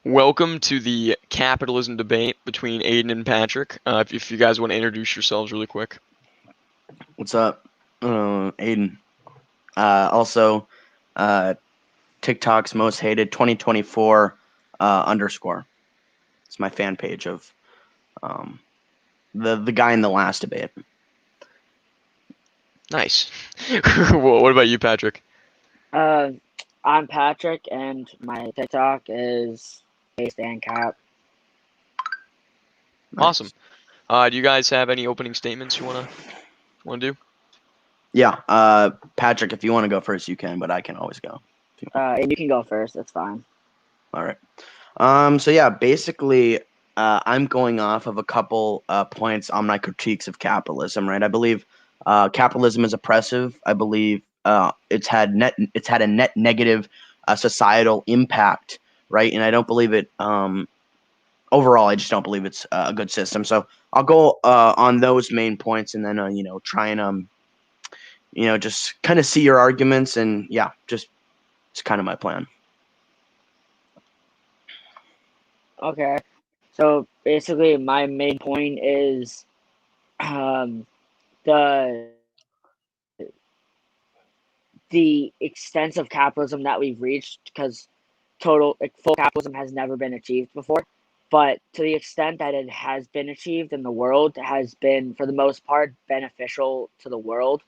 Welcome to the capitalism debate between Aiden and Patrick. If you guys want to introduce yourselves really quick. What's up? Aiden. Also, TikTok's most hated 2024 underscore. It's my fan page of the guy in the last debate. Nice. What about you, Patrick? I'm Patrick, and my TikTok is and cap. Nice. Awesome. Do you guys have any opening statements you wanna do? Yeah. Patrick, if you want to go first, you can, but I can always go. And you can go first. That's fine. All right. So yeah, basically, I'm going off of a couple points on my critiques of capitalism. Right. I believe capitalism is oppressive. I believe it's had a net negative societal impact. Right. And I don't believe it. Overall, I just don't believe it's a good system. So I'll go on those main points, and then try and just kind of see your arguments, and yeah, just it's kind of my plan. Okay. So basically, my main point is the extent of capitalism that we've reached, because full capitalism has never been achieved before. But to the extent that it has been achieved in the world, has been, for the most part, beneficial to the world.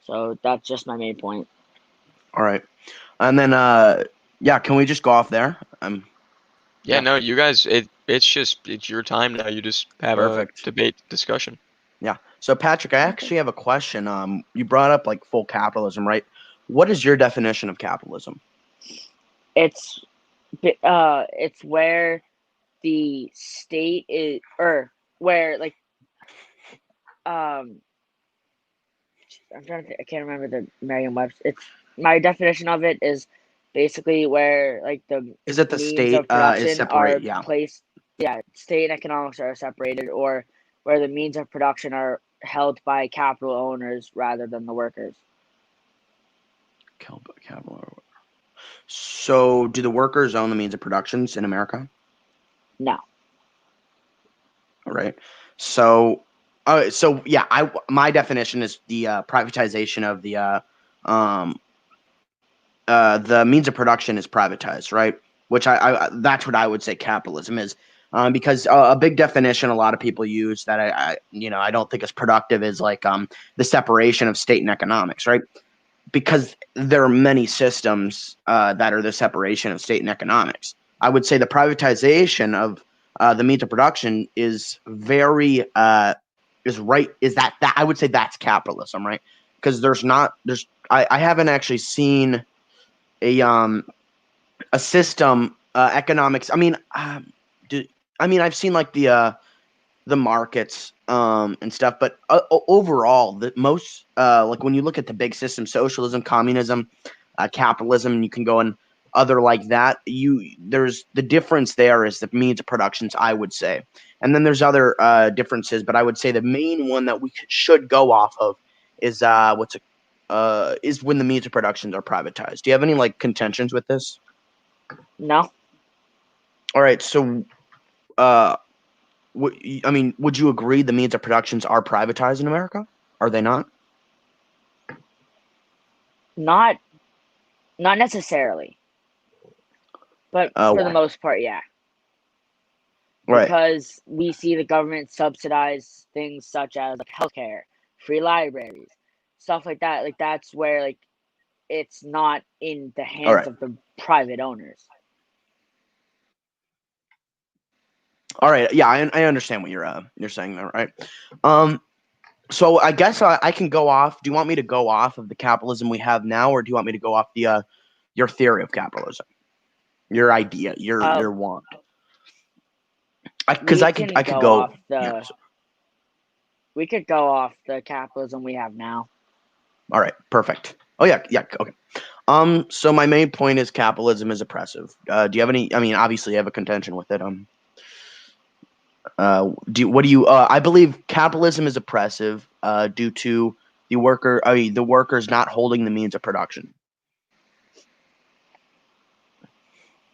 So that's just my main point. All right, and then yeah, can we just go off there? Yeah, no, you guys. It's your time now. You just have Perfect. a debate discussion. Yeah. So Patrick, I actually have a question. You brought up like full capitalism, right? What is your definition of capitalism? It's where the state is, or where I'm trying to think, I can't remember the Merriam-Webster. It's my definition of it is basically where the Is it the means state of production is separate? are Yeah. placed. Yeah, state and economics are separated, or where the means of production are held by capital owners rather than the workers. Capital. So, do the workers own the means of productions in America? No. All right. So, yeah, my definition is the privatization of the means of production is privatized, right? Which I that's what I would say capitalism is, because a big definition a lot of people use that I don't think is productive is the separation of state and economics, right? Because there are many systems that are the separation of state and economics. I would say the privatization of the means of production is very is right. Is that I would say that's capitalism, right? Because I haven't actually seen a system economics. I've seen like the markets and stuff, but overall, the most like when you look at the big systems, socialism, communism, capitalism, and you can go in other like that. There's the difference there is the means of productions, I would say, and then there's other differences, but I would say the main one that we should go off of is is when the means of productions are privatized. Do you have any like contentions with this? No. All right, so would you agree the means of productions are privatized in America? Are they not? Not necessarily, but for the Why? most part, yeah. Right. Because we see the government subsidize things such as healthcare, free libraries, stuff like that. That's where it's not in the All hands right. of the private owners. All right. Yeah, I understand what you're saying there, right? So I guess I can go off. Do you want me to go off of the capitalism we have now, or do you want me to go off the your theory of capitalism, your idea, your want? Because I could go. Off we could go off the capitalism we have now. All right. Perfect. Oh yeah. Okay. So my main point is capitalism is oppressive. Do you have any? I mean, obviously, you have a contention with it. I believe capitalism is oppressive due to the workers not holding the means of production.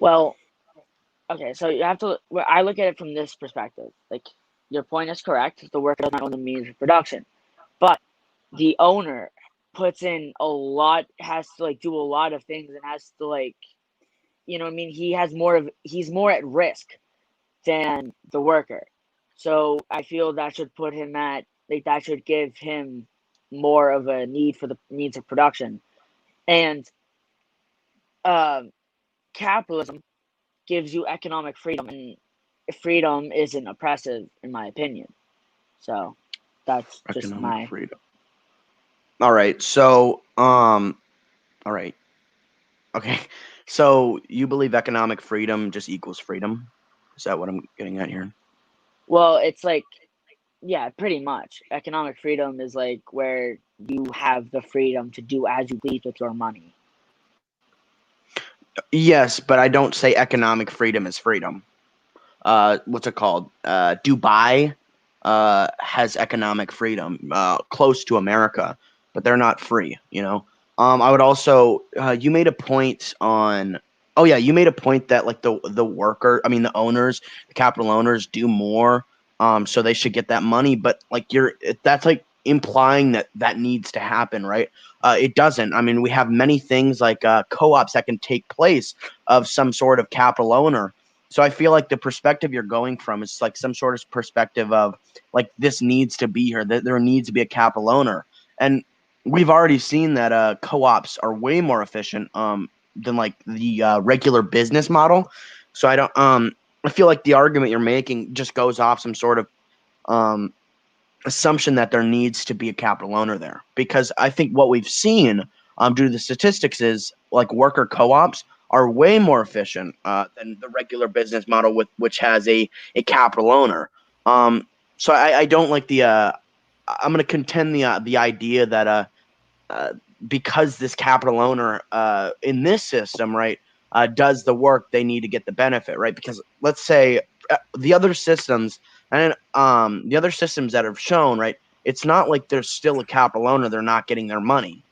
Well, okay, so you have to. Well, I look at it from this perspective. Like, your point is correct. The worker does not own the means of production, but the owner puts in a lot. Has to like do a lot of things and has to like, you know what I mean. He's more at risk than the worker. So I feel that should put him at like that should give him more of a need for the needs of production. And um, capitalism gives you economic freedom, and freedom isn't oppressive, in my opinion. So that's just Economic my. freedom. All right. So, all right. Okay. So you believe economic freedom just equals freedom? Is that what I'm getting at here? Well, it's like, yeah, pretty much. Economic freedom is like where you have the freedom to do as you please with your money. Yes, but I don't say economic freedom is freedom. What's it called? Dubai has economic freedom, close to America, but they're not free. I would also. You made a point on. Oh yeah, you made a point that like the worker, I mean the owners, the capital owners do more, so they should get that money. But like that's like implying that needs to happen, right? It doesn't. I mean, we have many things like co-ops that can take place of some sort of capital owner. So I feel like the perspective you're going from is like some sort of perspective of like this needs to be here, that there needs to be a capital owner. And we've already seen that co-ops are way more efficient than like the regular business model. So I feel like the argument you're making just goes off some sort of um, assumption that there needs to be a capital owner there, because I think what we've seen due to the statistics is like worker co-ops are way more efficient than the regular business model with which has a capital owner. So I don't like the I'm going to contend the idea that uh, because this capital owner in this system, right, does the work, they need to get the benefit, right? Because let's say the other systems and the other systems that have shown, right, it's not like there's still a capital owner, they're not getting their money.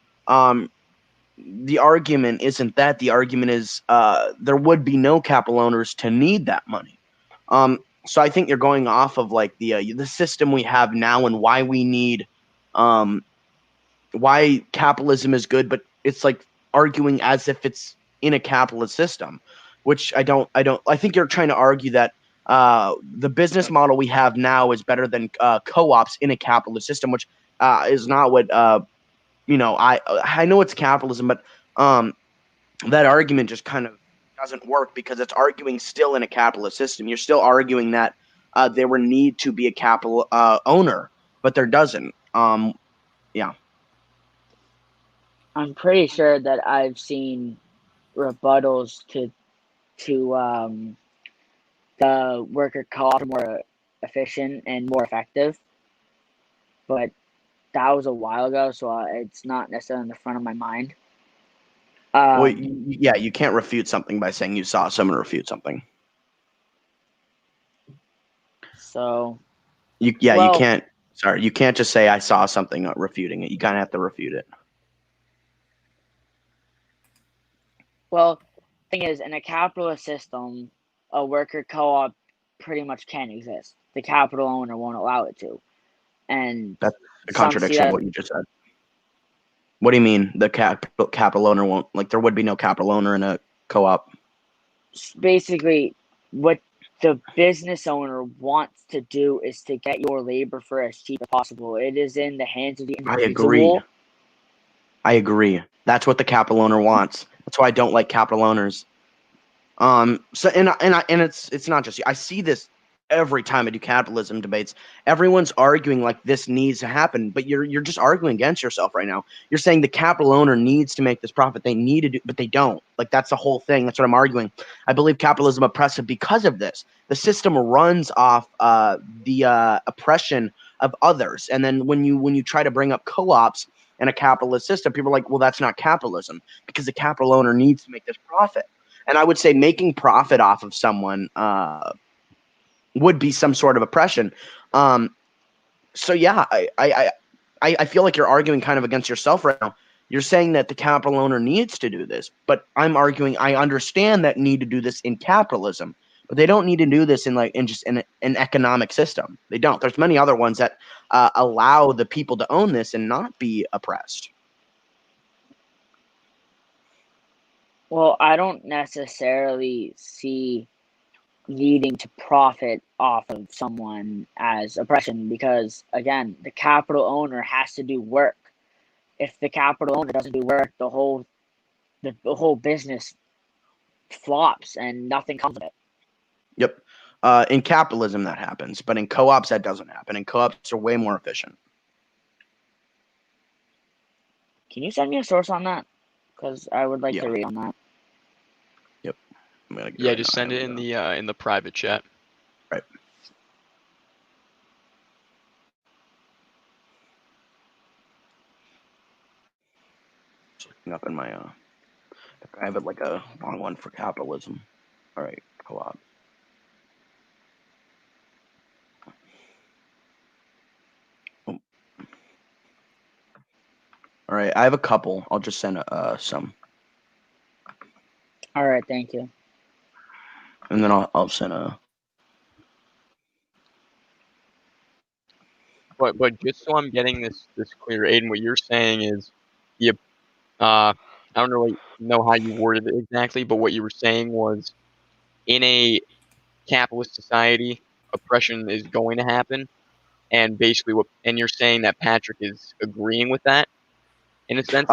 The argument isn't that. The argument is there would be no capital owners to need that money. So I think you're going off of like the system we have now and why we need um, why capitalism is good, but it's like arguing as if it's in a capitalist system, which I think you're trying to argue that the business model we have now is better than co-ops in a capitalist system, which is not what I know it's capitalism, but that argument just kind of doesn't work because it's arguing still in a capitalist system. You're still arguing that there would need to be a capital owner, but there doesn't. Yeah. I'm pretty sure that I've seen rebuttals to the worker co-op are more efficient and more effective, but that was a while ago, so it's not necessarily in the front of my mind. Well, yeah, you can't refute something by saying you saw someone refute something. So, You well, can't. Sorry, you can't just say I saw something, not refuting it. You kind of have to refute it. well, thing is, in a capitalist system, a worker co-op pretty much can't exist. The capital owner won't allow it to, and That's a some see contradiction of that what you just said. What do you mean the capital owner won't, like, there would be no capital owner in a co-op? basically what the business owner wants to do is to get your labor for as cheap as possible. It is in the hands of the individual. I agree. That's what the capital owner wants. That's why I don't like capital owners. So and it's not just you. I see this every time I do capitalism debates. Everyone's arguing like this needs to happen, but you're just arguing against yourself right now. You're saying the capital owner needs to make this profit. They need to do, but they don't. Like that's the whole thing. That's what I'm arguing. I believe capitalism oppressive because of this. The system runs off the oppression of others, and then when you try to bring up co-ops in a capitalist system, people are like, well, that's not capitalism because the capital owner needs to make this profit. And I would say making profit off of someone would be some sort of oppression. So yeah, I feel like you're arguing kind of against yourself right now. You're saying that the capital owner needs to do this, but I'm arguing I understand that need to do this in capitalism, But they don't need to do this in just an economic system. They don't. There's many other ones that allow the people to own this and not be oppressed. Well, I don't necessarily see needing to profit off of someone as oppression because, again, the capital owner has to do work. If the capital owner doesn't do work, the whole business flops and nothing comes of it. Yep. In capitalism, that happens, but in co-ops, that doesn't happen. And co-ops are way more efficient. Can you send me a source on that? Because I would like Yeah. to read on that. Yep. I'm gonna get Yeah, right just now. send it in the private chat. Right. Just looking up in my I have it like a long one for capitalism. All right, co-op. Oh. All right, I have a couple. I'll just send some, All right, thank you. and then I'll send a. But just so I'm getting this clear, Aiden, what you're saying is, I don't really know how you worded it exactly, but what you were saying was, in a capitalist society, oppression is going to happen, and basically and you're saying that Patrick is agreeing with that in a sense.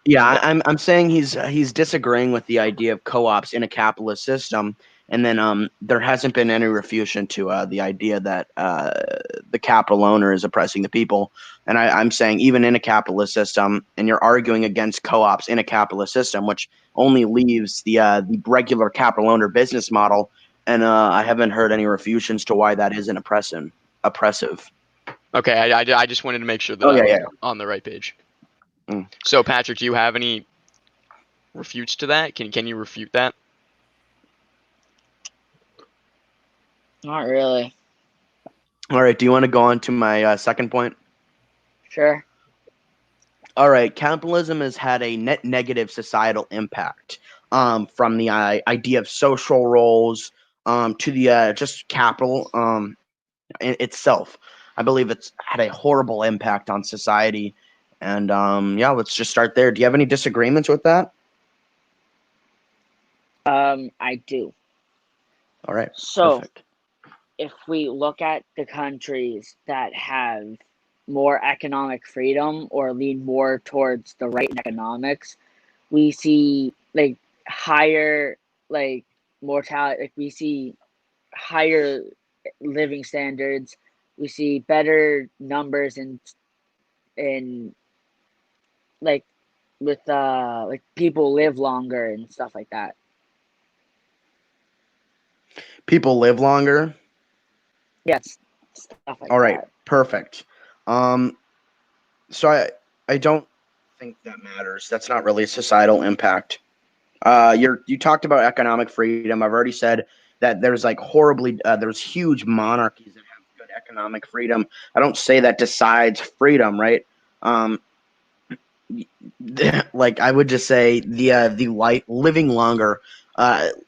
Yeah, I'm saying he's disagreeing with the idea of co-ops in a capitalist system, and then there hasn't been any refutation to the idea that the capital owner is oppressing the people. And I'm saying even in a capitalist system, and you're arguing against co-ops in a capitalist system, which only leaves the regular capital owner business model. And I haven't heard any refutations to why that isn't oppressive. Okay, I just wanted to make sure that Oh, I yeah, was on the right page. Mm. So, Patrick, do you have any refutes to that? Can you refute that? Not really. All right. Do you want to go on to my second point? Sure. All right. Capitalism has had a net negative societal impact from the idea of social roles to the just capital itself. I believe it's had a horrible impact on society. And yeah, let's just start there. Do you have any disagreements with that? I do. All right. So, Perfect. if we look at the countries that have more economic freedom or lean more towards the right in economics, we see like higher like mortality, like we see higher living standards, we see better numbers in like with like people live longer and stuff like that. People live longer. Yes, stuff like All right. that. Perfect. So I don't think that matters. That's not really a societal impact. You talked about economic freedom. I've already said that there's like there's huge monarchies that have good economic freedom. I don't say that decides freedom, right? Like I would just say the living longer,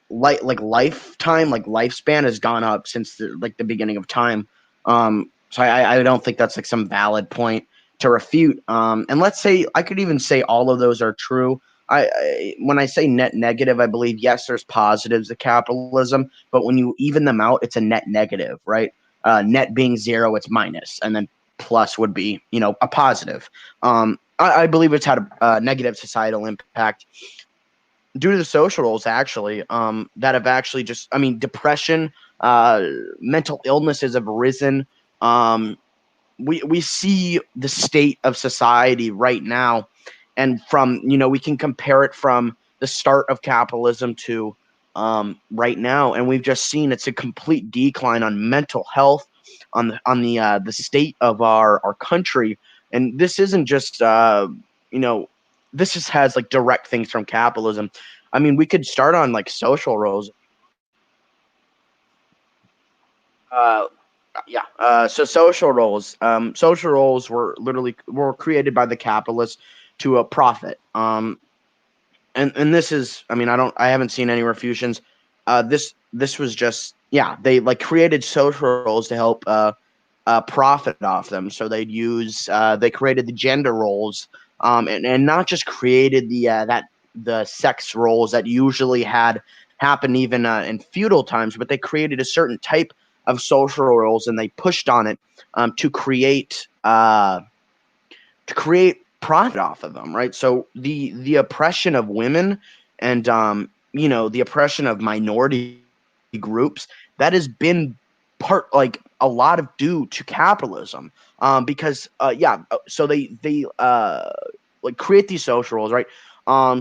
lifetime, like lifespan has gone up since the beginning of time. So I don't think that's like some valid point to refute. And let's say I could even say all of those are true. When I say net negative, I believe yes, there's positives to capitalism, but when you even them out, it's a net negative, right? Net being zero, it's minus, and then plus would be a positive. I believe it's had a negative societal impact due to the social roles, actually, that have actually just, I mean, depression, mental illnesses have risen. We see the state of society right now, and from we can compare it from the start of capitalism to right now, and we've just seen it's a complete decline on mental health, on the state of our country, and this isn't just this just has like direct things from capitalism. I mean, we could start on like social roles. Uh, yeah. So social roles were created by the capitalists to a profit. And this is, I mean, I haven't seen any refusions. this was just they like created social roles to help profit off them. So they created the gender roles, and not just created the sex roles that usually had happened even in feudal times, but they created a certain type of social roles and they pushed on it to create profit off of them, right? So the oppression of women and the oppression of minority groups, that has been part like a lot of due to capitalism, because so they like create these social roles, right?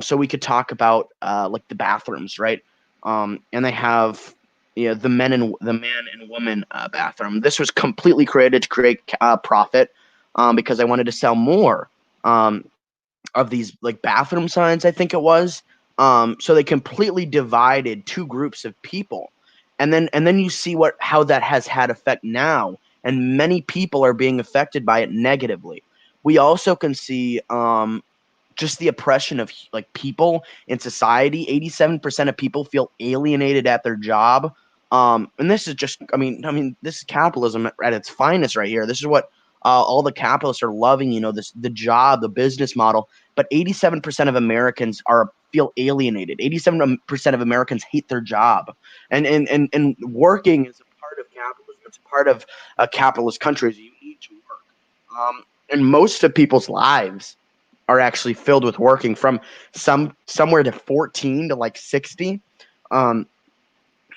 So we could talk about like the bathrooms, right? And they have the man and woman bathroom. This was completely created to create profit, because I wanted to sell more um, of these like bathroom signs, I think it was. So they completely divided two groups of people, and then you see how that has had effect now, and many people are being affected by it negatively. We also can see just the oppression of like people in society. 87% of people feel alienated at their job. And this is just, I mean, this is capitalism at its finest right here. This is what all the capitalists are loving, the job, the business model. But 87% of Americans feel alienated. 87% of Americans hate their job. And working is a part of capitalism. It's a part of a capitalist country. You need to work. And most of people's lives are actually filled with working from somewhere to 14 to like 60. Um,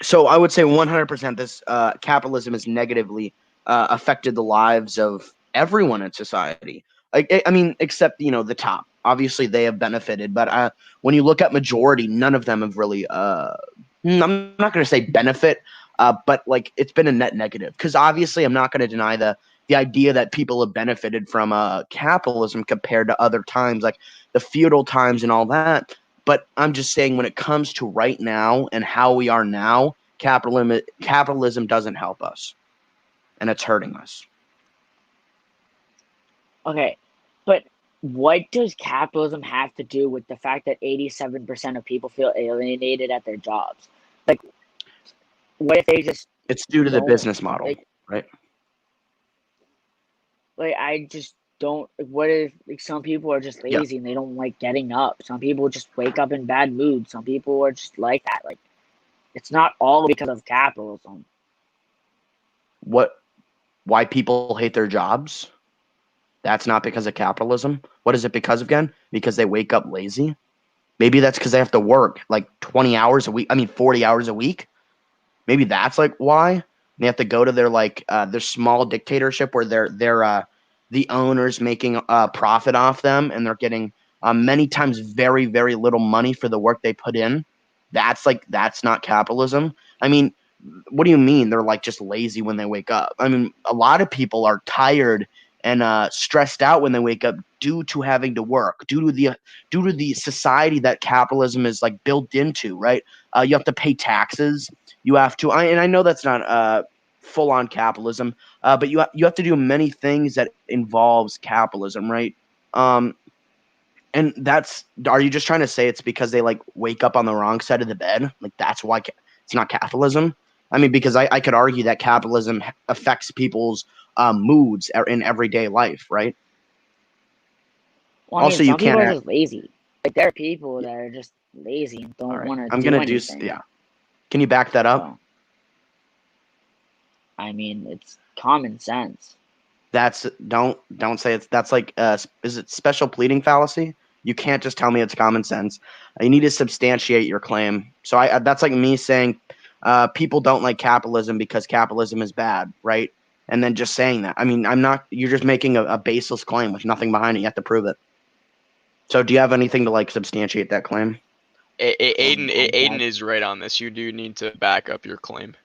so I would say 100% this capitalism has negatively affected the lives of everyone in society. I mean, except the top. Obviously, they have benefited, but when you look at majority, none of them have really. I'm not going to say benefit, but like it's been a net negative. Because obviously, I'm not going to deny the idea that people have benefited from capitalism compared to other times, like the feudal times and all that. But I'm just saying, when it comes to right now and how we are now, capitalism doesn't help us, and it's hurting us. Okay, but what does capitalism have to do with the fact that 87% of people feel alienated at their jobs? Like, what if they just It's due to the don't business model, like? right? Like, I just don't. What if like some people are just Yeah. lazy and they don't like getting up? Some people just wake up in bad moods. Some people are just like that. Like, it's not all because of capitalism. What? Why people hate their jobs? That's not because of capitalism. What is it because of again? Because they wake up lazy. Maybe that's because they have to work like 20 hours a week. I mean, 40 hours a week. Maybe that's like why they have to go to their small dictatorship where they're the owners making profit off them, and they're getting many times very very little money for the work they put in. That's not capitalism. I mean, what do you mean they're like just lazy when they wake up? I mean, a lot of people are tired and stressed out when they wake up due to having to work, due to the society that capitalism is like built into, right? You have to pay taxes. You have to, and I know that's not full on capitalism, but you have to do many things that involves capitalism, right? Um, and are you just trying to say it's because they like wake up on the wrong side of the bed? Like that's why it's not capitalism? I mean, because I could argue that capitalism affects people's moods in everyday life, right? Well, I mean, Also, you some people can't. are just lazy. Like, there are people that are just lazy and All don't right, want to I'm do gonna do. anything. Yeah, can you back that up? So, I mean, it's common sense. That's don't say it's that's like is it special pleading fallacy? You can't just tell me it's common sense. You need to substantiate your claim. So that's like me saying people don't like capitalism because capitalism is bad, right? And then just saying that. I mean, I'm not. You're just making a baseless claim with nothing behind it. You have to prove it. So do you have anything to like substantiate that claim? Aiden That is right on this. You do need to back up your claim.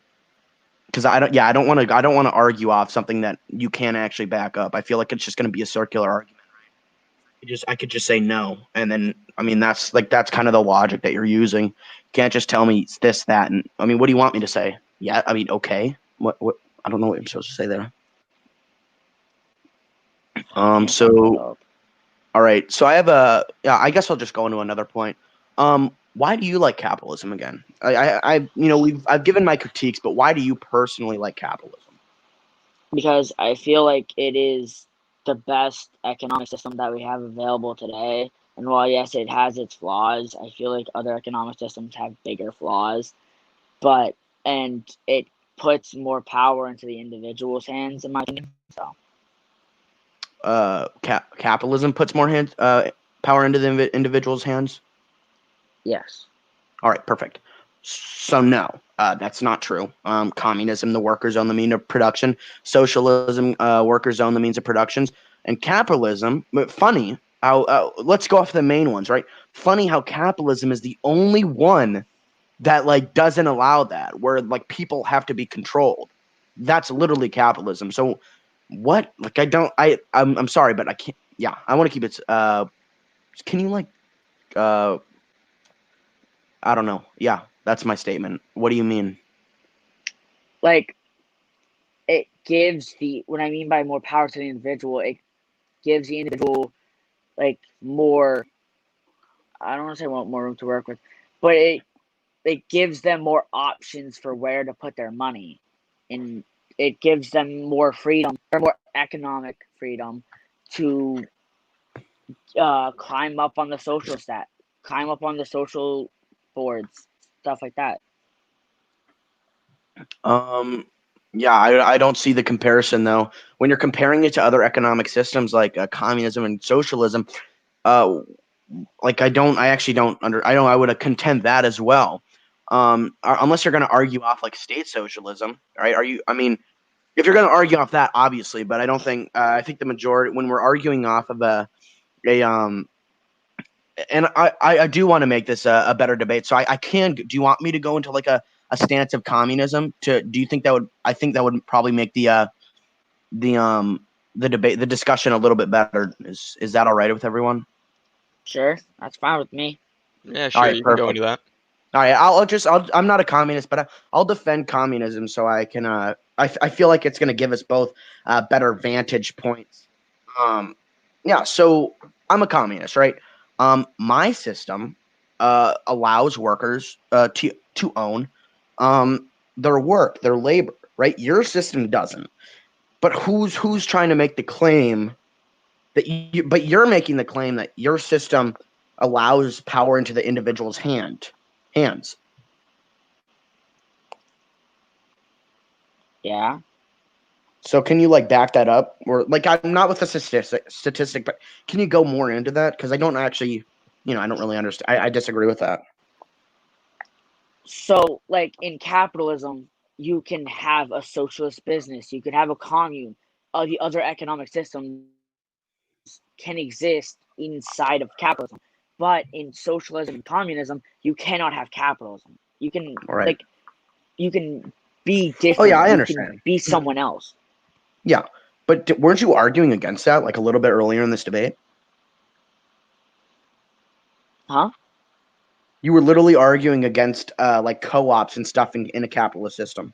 Because I don't want to argue off something that you can't actually back up. I feel like it's just going to be a circular argument. I could just say no, and then I mean that's kind of the logic that you're using. You can't just tell me it's this, that, and I mean, what do you want me to say? Yeah, I mean, okay. What I don't know what I'm supposed to say there. I can't find that So up. all right, so I have a yeah. I guess I'll just go into another point. Um, why do you like capitalism again? I've given my critiques, but why do you personally like capitalism? Because I feel like it is the best economic system that we have available today. And while yes, it has its flaws, I feel like other economic systems have bigger flaws. But and it puts more power into the individual's hands, in my opinion. So Capitalism puts more power into the individual's hands. yes. All right, perfect. So no, that's not true. Communism, the workers own the means of production. Socialism, workers own the means of productions. And capitalism, funny how, let's go off the main ones, right? Funny how capitalism is the only one that like doesn't allow that, where like people have to be controlled. That's literally capitalism. So what? Like I'm sorry, but I can't. Yeah, I want to keep it. Can you like uh I don't know. Yeah, that's my statement. What do you mean? Like it gives the what I mean by more power to the individual, it gives the individual like more, I don't want to say more room to work with, but it gives them more options for where to put their money, and it gives them more freedom or more economic freedom to climb up on the climb up on the social boards, stuff like that. Um, yeah, I don't see the comparison though. When you're comparing it to other economic systems like communism and socialism, uh, like I actually don't I would contend that as well. Unless you're going to argue off like state socialism, right? I mean, if you're going to argue off that, obviously, but I don't think, I think the majority, when we're arguing off of a and I do want to make this a better debate. So I can. Do you want me to go into like a stance of communism? Do you think that would? I think that would probably make the debate, the discussion a little bit better. Is that all right with everyone? Sure, that's fine with me. Yeah, All sure, right, you can go perfect. into that. All right, I'm not a communist, but I'll defend communism so I can. I feel like it's going to give us both better vantage points. Um, yeah. So I'm a communist, right? My system allows workers to own their work, their labor, right? Your system doesn't. But who's trying to make the claim that you? But you're making the claim that your system allows power into the individual's hands. Yeah. So can you like back that up, or like I'm not with the statistic, but can you go more into that? Because I don't actually, I don't really understand. I disagree with that. So, like in capitalism, you can have a socialist business, you can have a commune. The other economic systems can exist inside of capitalism, but in socialism and communism, you cannot have capitalism. You can All right. like you can be Oh yeah, different. I You can understand. be someone else. Yeah, but weren't you arguing against that like a little bit earlier in this debate? Huh? You were literally arguing against like co-ops and stuff in a capitalist system,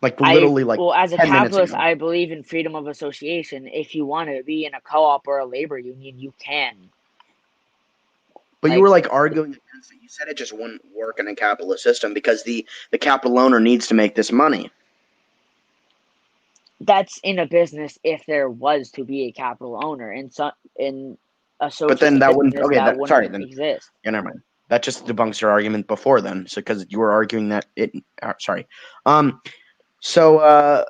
like literally like As a 10 minutes capitalist, ago. I believe in freedom of association. If you want to be in a co-op or a labor union, you can. But you Like were like arguing against it. You said it just wouldn't work in a capitalist system because the capital owner needs to make this money. that's in a business if there was to be a capital owner. In a But then socialist that wouldn't. business Okay, that that sorry. wouldn't Then exist. yeah, never mind. That just debunks your argument before then. So because you were arguing that it. Sorry. Um. So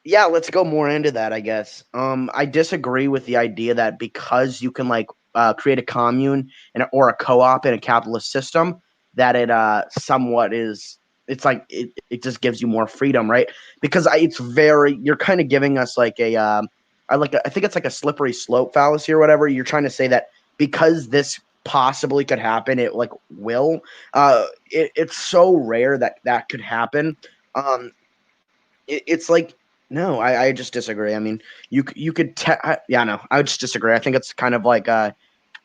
yeah, let's go more into that, I guess. I disagree with the idea that because you can like create a commune or a co-op in a capitalist system, that it somewhat is. It's like it just gives you more freedom, right? Because it's very, you're kind of giving us like a I think it's like a slippery slope fallacy or whatever. You're trying to say that because this possibly could happen, it like will. It's so rare that that could happen. Um, it's like no, I just disagree. I mean, you could yeah, no, I would just disagree. I think it's kind of like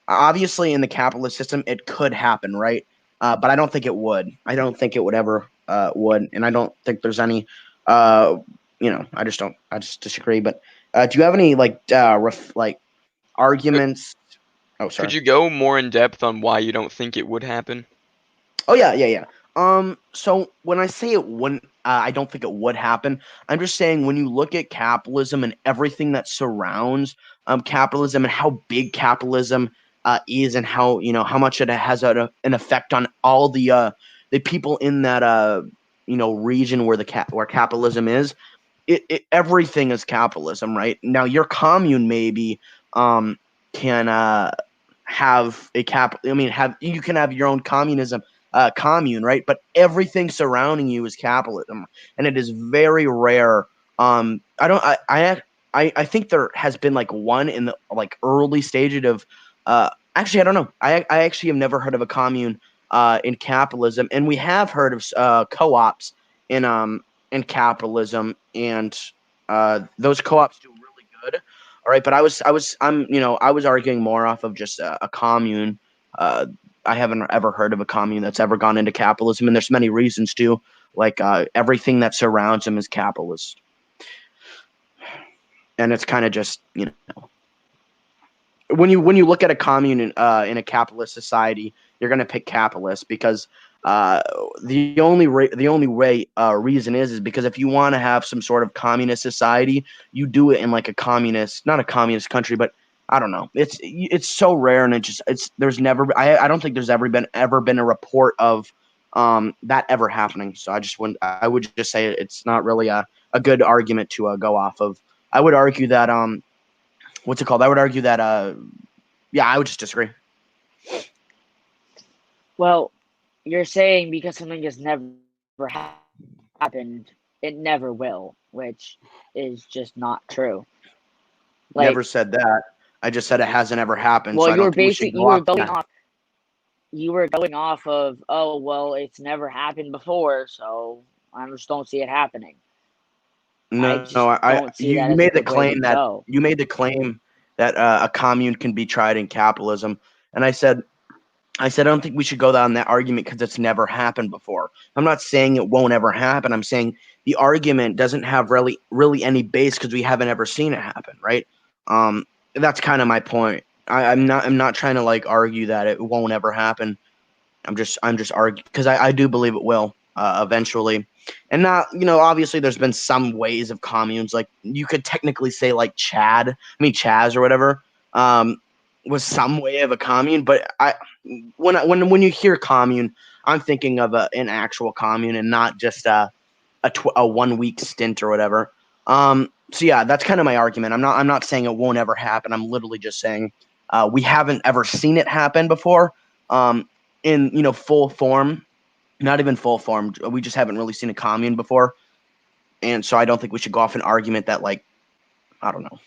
obviously in the capitalist system it could happen, right? But I don't think it would. I don't think it would ever would, and I don't think there's any uh I just don't. I just disagree. But do you have any like like arguments? Oh, Could sorry. you go more in depth on why you don't think it would happen? Oh yeah. So when I say it wouldn't, I don't think it would happen. I'm just saying when you look at capitalism and everything that surrounds capitalism and how big capitalism is, and how how much it has an effect on all the people in that region where where capitalism is. Everything is capitalism, right? Now your commune maybe can have a have you can have your own commune, right? But everything surrounding you is capitalism, and it is very rare. I don't. I think there has been like one in the like early stage of. Actually, I don't know. I actually have never heard of a commune in capitalism, and we have heard of co-ops in capitalism, and those co-ops do really good. All right, but I was arguing more off of just a commune. Uh, I haven't ever heard of a commune that's ever gone into capitalism, and there's many reasons to. Like everything that surrounds them is capitalist, and it's kind of just when you look at a commune in a capitalist society, you're going to pick capitalist because uh, the only way reason is because if you want to have some sort of communist society, you do it in like a communist, not a communist country, but I don't know. It's so rare, and it's there's never I don't think there's ever been a report of that ever happening. So I would just say it's not really a good argument to go off of. I would argue that what's it called? I would argue that yeah, I would just disagree. Well, you're saying because something has never happened, it never will, which is just not true. Like, Never said that. I just said it hasn't ever happened, well, so I don't think we should go you were off going that. off oh well, it's never happened before, so I just don't see it happening. I No, just don't see that you as a made the good way to claim that go. a commune can be tried in capitalism, and I said I don't think we should go down that argument because it's never happened before. I'm not saying it won't ever happen. I'm saying the argument doesn't have really any base because we haven't ever seen it happen, right? That's kind of my point. I'm not trying to like argue that it won't ever happen. I'm just arguing because I do believe it will eventually, and not obviously there's been some ways of communes, like you could technically say like Chaz or whatever was some way of a commune, but when you hear commune, I'm thinking of an actual commune and not just a 1 week stint or whatever. So yeah, that's kind of my argument. I'm not saying it won't ever happen. I'm literally just saying we haven't ever seen it happen before. In full form, not even full form. We just haven't really seen a commune before, and so I don't think we should go off an argument that like I don't know.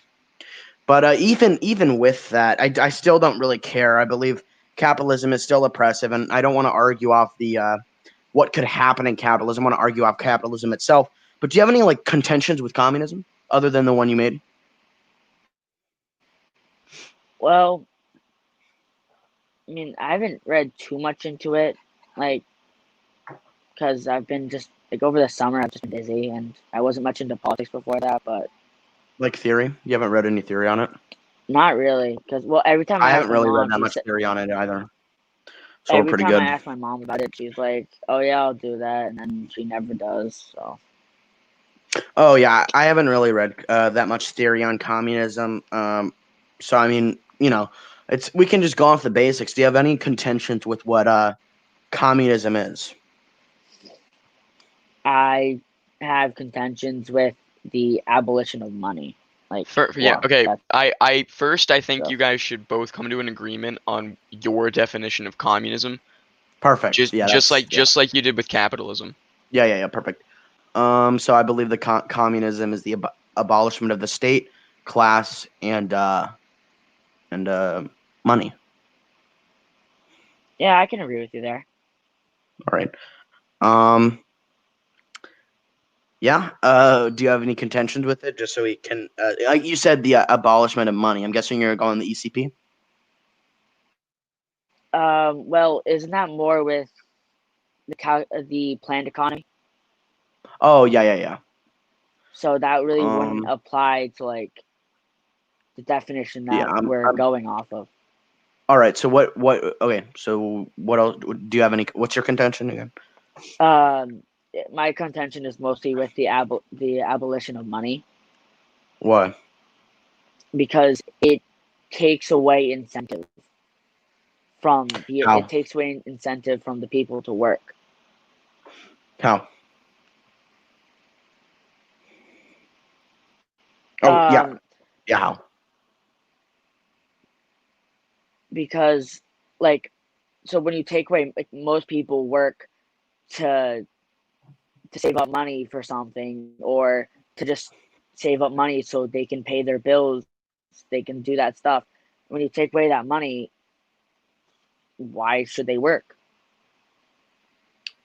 But even with that, I still don't really care. I believe capitalism is still oppressive, and I don't want to argue off the what could happen in capitalism. I want to argue off capitalism itself. But do you have any like contentions with communism other than the one you made? Well, I mean, I haven't read too much into it, like, because I've been just like over the summer I've just been busy and I wasn't much into politics before that, but Like theory? You haven't read any theory on it? not really. Because well, every time I I ask haven't my really read mom, that much theory on it either. So we're every pretty time I good. ask my mom about it, she's like, "Oh yeah, I'll do that," and then she never does. So Oh yeah, I haven't really read that much theory on communism. So I mean, it's we can just go off the basics. Do you have any contentions with what communism is? I have contentions with the abolition of money. Like, Yeah, well, okay. that's I think stuff. you guys should both come to an agreement on your definition of communism, Perfect. Yeah, that's yeah, just like you did with capitalism. yeah. Perfect. So I believe the communism is the abolishment of the state, class, and money. Yeah, I can agree with you there. All right. Um, Yeah. Do you have any contentions with it? Just so we can, like you said, the abolishment of money. I'm guessing you're going the ECP. Well, isn't that more with the planned economy? Oh yeah. So that really wouldn't Um, apply to like the definition yeah. that we're going off of. All right. So what? Okay. So what else? Do you have any? What's your contention again? Um, my contention is mostly with the abolition of money What? because it takes away incentive How? from the people to work. How? Oh yeah. Um, Yeah. How? because like so when you take away like most people work to save up money for something or to just save up money so they can pay their bills, they can do that stuff. When you take away that money, why should they work?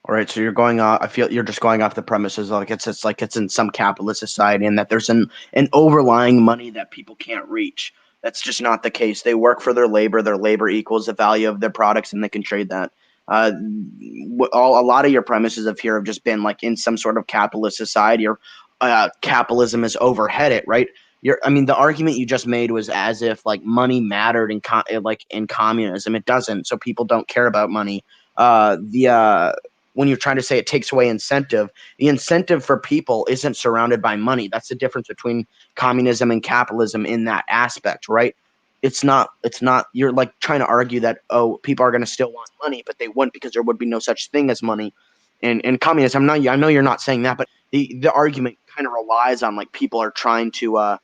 All right, so you're going off. I feel you're just going off the premises like it's like it's in some capitalist society, and that there's an overlying money that people can't reach. That's just not the case. They work for their labor. Their labor equals the value of their products, and they can trade that. Uh, a lot of your premises of here have just been like in some sort of capitalist society, or capitalism is overheaded, right? I mean, the argument you just made was as if like money mattered like in communism. It doesn't. So people don't care about money. The When you're trying to say it takes away incentive, the incentive for people isn't surrounded by money. That's the difference between communism and capitalism in that aspect, right? It's not you're like trying to argue that, oh, people are going to still want money, but they wouldn't because there would be no such thing as money. And communism, I know you're not saying that, but the argument kind of relies on like people are trying to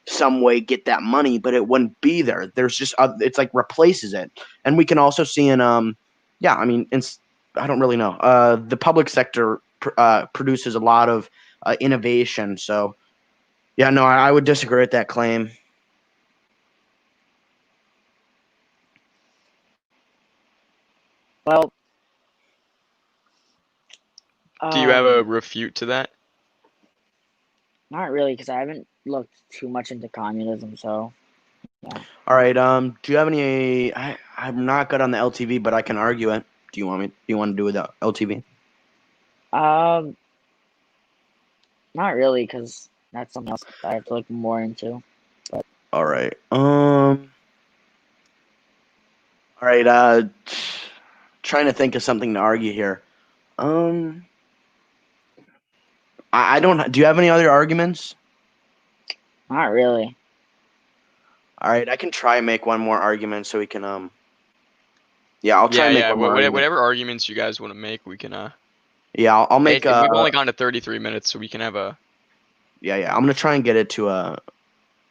some way get that money, but it wouldn't be there. There's just it's like replaces it. And we can also see in yeah, I mean, I don't really know. The public sector produces a lot of innovation. So yeah, no, I would disagree with that claim. Well, Do you have a um, refute to that? not really, because I haven't looked too much into communism. So yeah. All right. Do you have any? I'm not good on the LTV, but I can argue it. Do you want me? Do you want to do the LTV? Um, not really, because that's something else I have to look more into. But All right. All right. Trying to think of something to argue here. Um. I don't. Do you have any other arguments? not really. All right, I can try and make one more argument so we can yeah, I'll try Yeah, and make yeah. one more argument. Whatever arguments you guys want to make, we can. Yeah, I'll make We've only gone to 33 minutes, so we can have a. I'm gonna try and get it to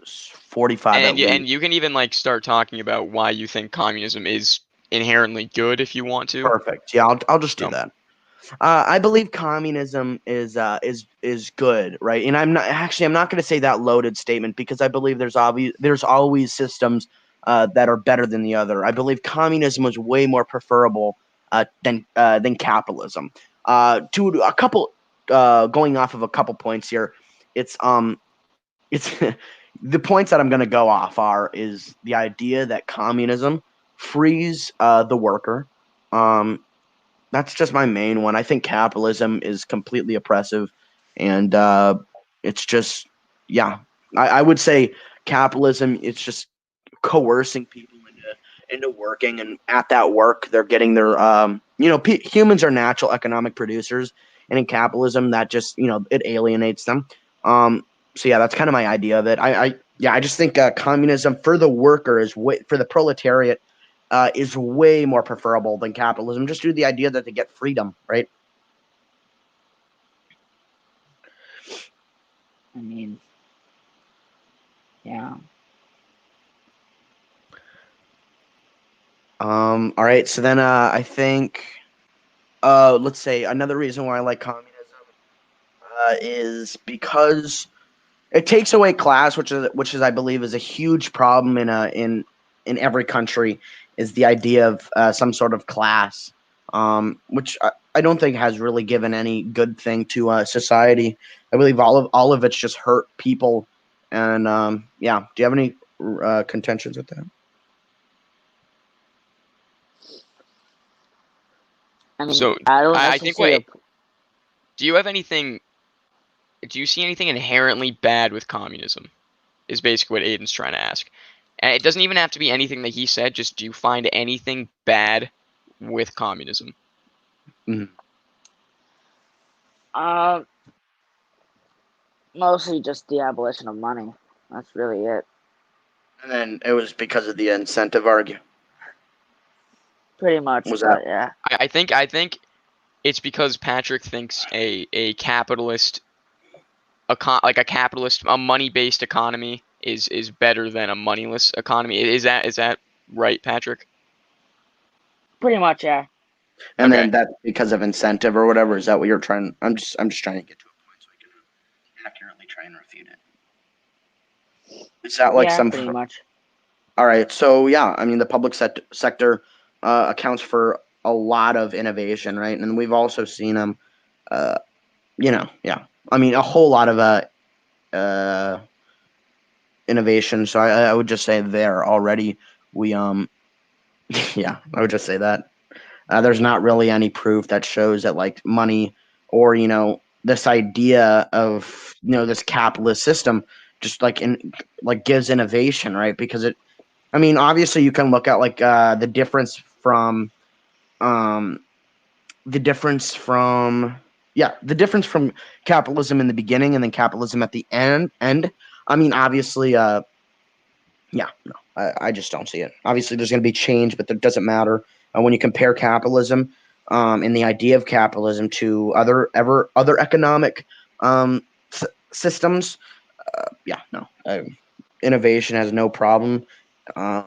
45 at And least. you can even like start talking about why you think communism is inherently good if you want to. Perfect. Yeah, I'll just do So, that. I believe communism is good, right? And I'm not going to say that loaded statement because I believe there's always systems that are better than the other. I believe communism is way more preferable than capitalism. To a couple going off of a couple points here, it's the points that I'm going to go off is the idea that communism frees the worker. Um, that's just my main one. I think capitalism is completely oppressive, and it's just yeah. I would say capitalism. It's just coercing people into working, and at that work, they're getting their humans are natural economic producers, and in capitalism, that just it alienates them. So yeah, that's kind of my idea of it. I just think communism for the worker for the proletariat is way more preferable than capitalism, just due to the idea that they get freedom, right? I mean, yeah. All right. So then, I think, let's say another reason why I like communism is because it takes away class, which is I believe is a huge problem in every country. Is the idea of some sort of class, which I don't think has really given any good thing to society. I believe all of it's just hurt people, and yeah. Do you have any contentions with that? I mean, so I don't I think necessarily. do you have anything? Do you see anything inherently bad with communism? Is basically what Aiden's trying to ask. And it doesn't even have to be anything that he said. Just do you find anything bad with communism? Mhm. Mostly just the abolition of money. That's really it. And then it was because of the incentive argue. Pretty much, Was that? but yeah. I think it's because Patrick thinks a capitalist, a money-based economy is better than a moneyless economy. Is that right, Patrick? Pretty much, yeah. And Okay. then that's because of incentive or whatever. Is that what you're trying? I'm just trying to get to a point so I can accurately try and refute it. Is that like Yeah, some? pretty much. All right. So yeah, I mean the public sector accounts for a lot of innovation, right? And we've also seen them. Yeah. I mean a whole lot of uh innovation. So I would just say there already we yeah, I would just say that. There's not really any proof that shows that like money or this idea of this capitalist system just like gives innovation, right? Because I mean, obviously you can look at like um the difference from the difference from capitalism in the beginning and then capitalism at the end. I mean, obviously, no, I just don't see it. Obviously, there's going to be change, but that doesn't matter when you compare capitalism and the idea of capitalism to other economic systems. No, innovation has no problem. I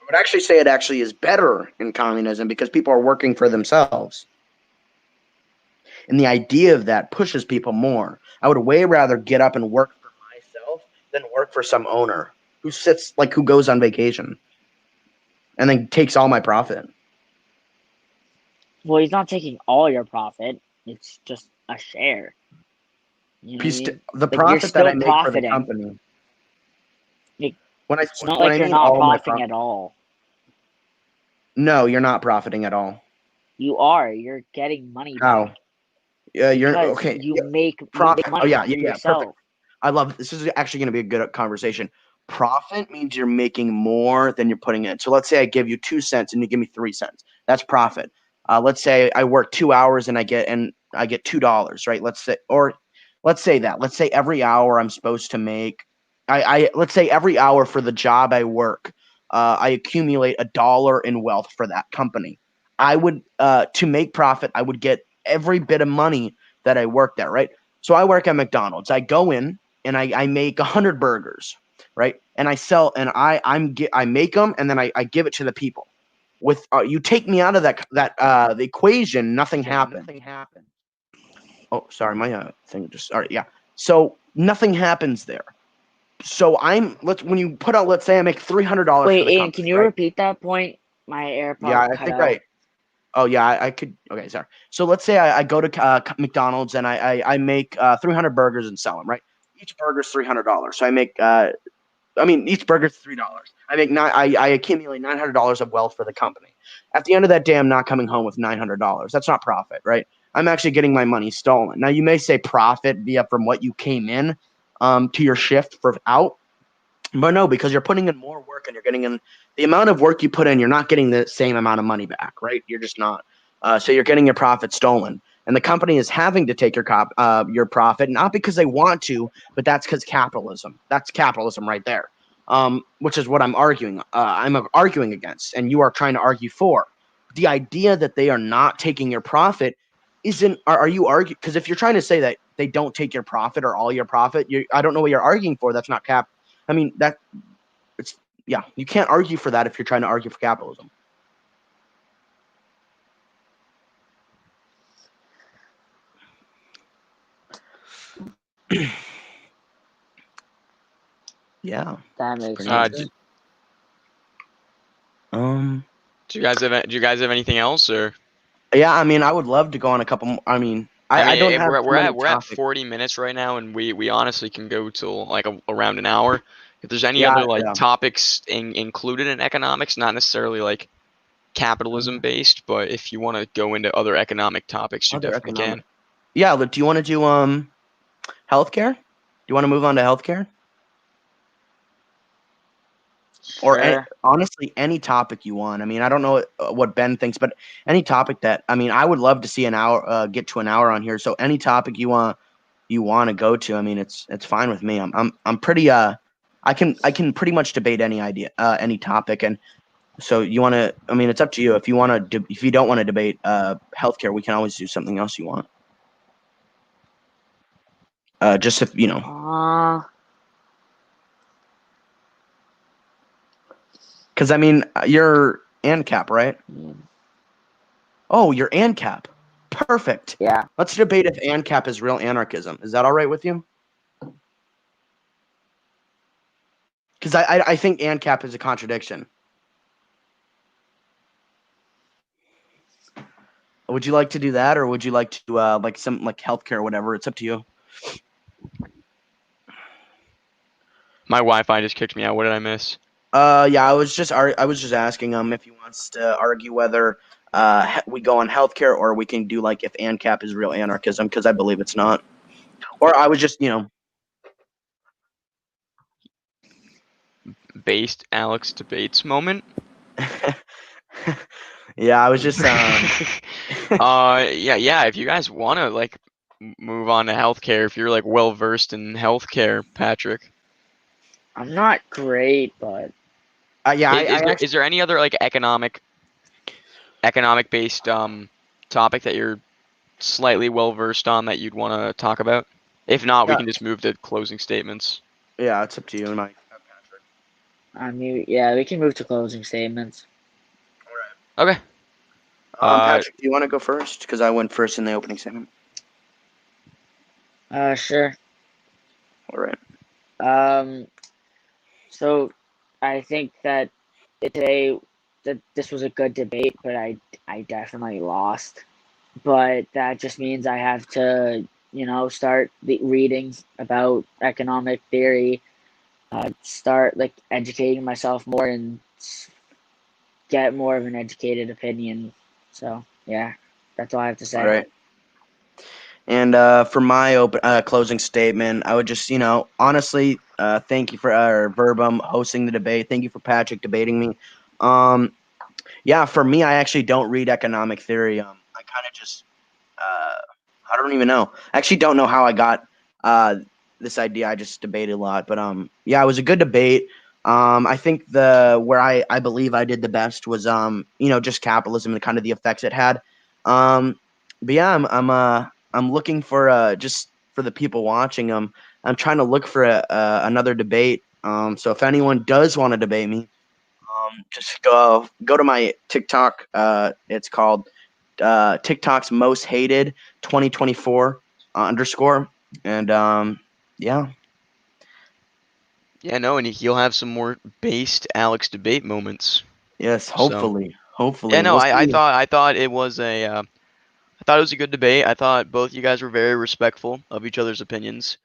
would actually say it actually is better in communism because people are working for themselves. And the idea of that pushes people more. I would way rather get up and work for myself than work for some owner who goes on vacation and then takes all my profit. Well, he's not taking all your profit. It's just a share. You know what I mean? The Like you're profit that I still make for the profiting. company. Like, When I it's not when like I you're mean not all of my profiting profit, at all. no, you're not profiting at all. You are. You're getting money How? back Yeah, you're because okay. you Yeah, make oh money yeah, for perfect. yourself. I love this. Is actually going to be a good conversation. Profit means you're making more than you're putting in. So let's say I give you 2 cents and you give me 3 cents. That's profit. Let's say I work 2 hours and I get $2, right? Let's say every hour I'm supposed to make. Let's say every hour for the job I work, I accumulate $1 in wealth for that company. I would to make profit. I would get every bit of money that I worked at, right? So I work at McDonald's. I go in and I make 100 burgers, right? And I sell and I make them and then I give it to the people. With you take me out of the equation, nothing happened. Oh, sorry, my thing just started. Yeah, so nothing happens there. So when you put out, let's say I make $300 for Wait, the Ian, can company, you right? repeat that point? My Yeah, AirPod I cut think out. Oh yeah, I could. Okay, sorry. So let's say I go to McDonald's and I make 300 burgers and sell them. Right, each burger's $300. So I make. I mean, each burger's $3. I make I accumulate $900 of wealth for the company. At the end of that day, I'm not coming home with $900. That's not profit, right? I'm actually getting my money stolen. Now you may say profit via from what you came in to your shift for out, but no, because you're putting in more work and you're getting in the amount of work you put in, you're not getting the same amount of money back, right? You're just not. So you're getting your profit stolen. And the company is having to take your profit, not because they want to, but that's because capitalism. That's capitalism right there, which is what I'm arguing. I'm arguing against, and you are trying to argue for. The idea that they are not taking your profit isn't. Are you arguing? Because if you're trying to say that they don't take your profit or all your profit, I don't know what you're arguing for. That's not cap. I mean that it's yeah, you can't argue for that if you're trying to argue for capitalism. Yeah, That that's makes pretty much sense. Do, it. Um, do you guys have anything else or? yeah, I mean, I would love to go on a couple. I mean, I I mean, don't have too many we're at topics. 40 minutes right now, and we honestly can go till like around an hour. If there's any Yeah, other like yeah, topics included in economics, not necessarily like capitalism based, but if you want to go into other economic topics, you other definitely economic. can. Yeah, look, do you want to do healthcare? Do you want to move on to healthcare? or Sure. honestly any topic you want. I mean, I don't know what Ben thinks, but any topic that I mean, I would love to see an hour, get to an hour on here. So any topic you want to go to, I mean, it's fine with me. I'm pretty I can pretty much debate any idea, any topic, and so you want to. I mean, it's up to you. If you want to, if you don't want to debate healthcare, we can always do something else you want. Just if you know, because I mean, you're ANCAP, right? Oh, you're ANCAP. Perfect. yeah. Let's debate if ANCAP is real anarchism. Is that all right with you? Because I think ANCAP is a contradiction. Would you like to do that, or would you like to like some like healthcare or whatever? It's up to you. My Wi-Fi just kicked me out. What did I miss? Yeah, I was just asking if he wants to argue whether we go on healthcare or we can do like if ANCAP is real anarchism, because I believe it's not. Or I was just Based Alex debates moment. yeah, I was just Yeah. If you guys want to like move on to healthcare, if you're like well versed in healthcare, Patrick. I'm not great, but yeah, Is there any other like economic based topic that you're slightly well versed on that you'd want to talk about? If not, we yeah, can just move to closing statements. yeah, it's up to you, Mike. I mean, yeah, we can move to closing statements. Okay. Patrick, do you want to go first? Because I went first in the opening statement. Sure. All right. So I think that today that this was a good debate, but I definitely lost. But that just means I have to, start reading about economic theory, start like educating myself more, and get more of an educated opinion. So yeah, that's all I have to All say. right. And for my closing statement, I would just, honestly, thank you for Verbum hosting the debate. Thank you for Patrick debating me. Yeah, for me, I actually don't read economic theory. I kind of just, I don't even know. I actually don't know how I got this idea. I just debated a lot, but yeah, it was a good debate. I think where I believe I did the best was just capitalism and kind of the effects it had. But yeah, I'm looking for just for the people watching. I'm trying to look for another debate. So if anyone does want to debate me, just go to my TikTok. It's called TikTok's most hated 2024 underscore. And yeah. Yeah, no, and he'll have some more based Alex debate moments. Yes, So hopefully yeah, no, we'll I see. thought it was I thought it was a good debate. I thought both you guys were very respectful of each other's opinions,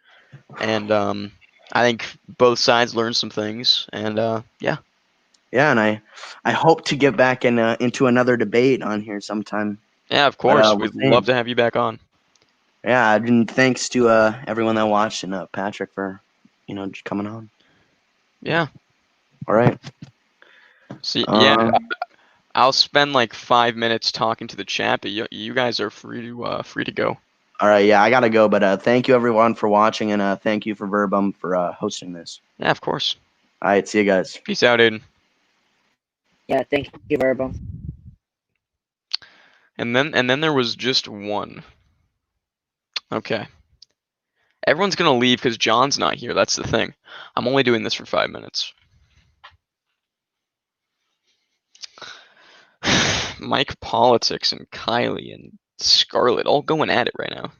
and I think both sides learned some things. And yeah, Yeah, and I hope to get back into another debate on here sometime. yeah, of But course, we'll we'd see. love to have you back on. Yeah, and thanks to everyone that watched and Patrick for just coming on. Yeah. All right. See, yeah, Um, I'll spend like 5 minutes talking to the chat, but you guys are free to go. all right. Yeah, I gotta go, but thank you everyone for watching, and thank you for Verbum for hosting this. Yeah, of course. All right. See you guys. Peace out, Aiden. Yeah, thank you, Verbum. And then there was just one. Okay. Everyone's gonna leave because John's not here. That's the thing. I'm only doing this for 5 minutes. Mike Politics and Kylie and Scarlett all going at it right now.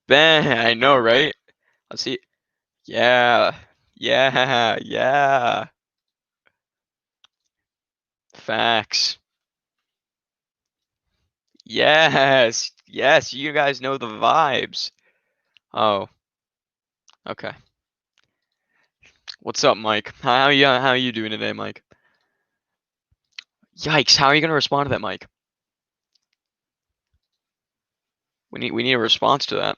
Ben, I know, right? Let's see. Yeah. Yeah. Facts. Yes, you guys know the vibes. Oh, okay. What's up, Mike? How you doing today, Mike? Yikes, how are you gonna respond to that, Mike? We need a response to that.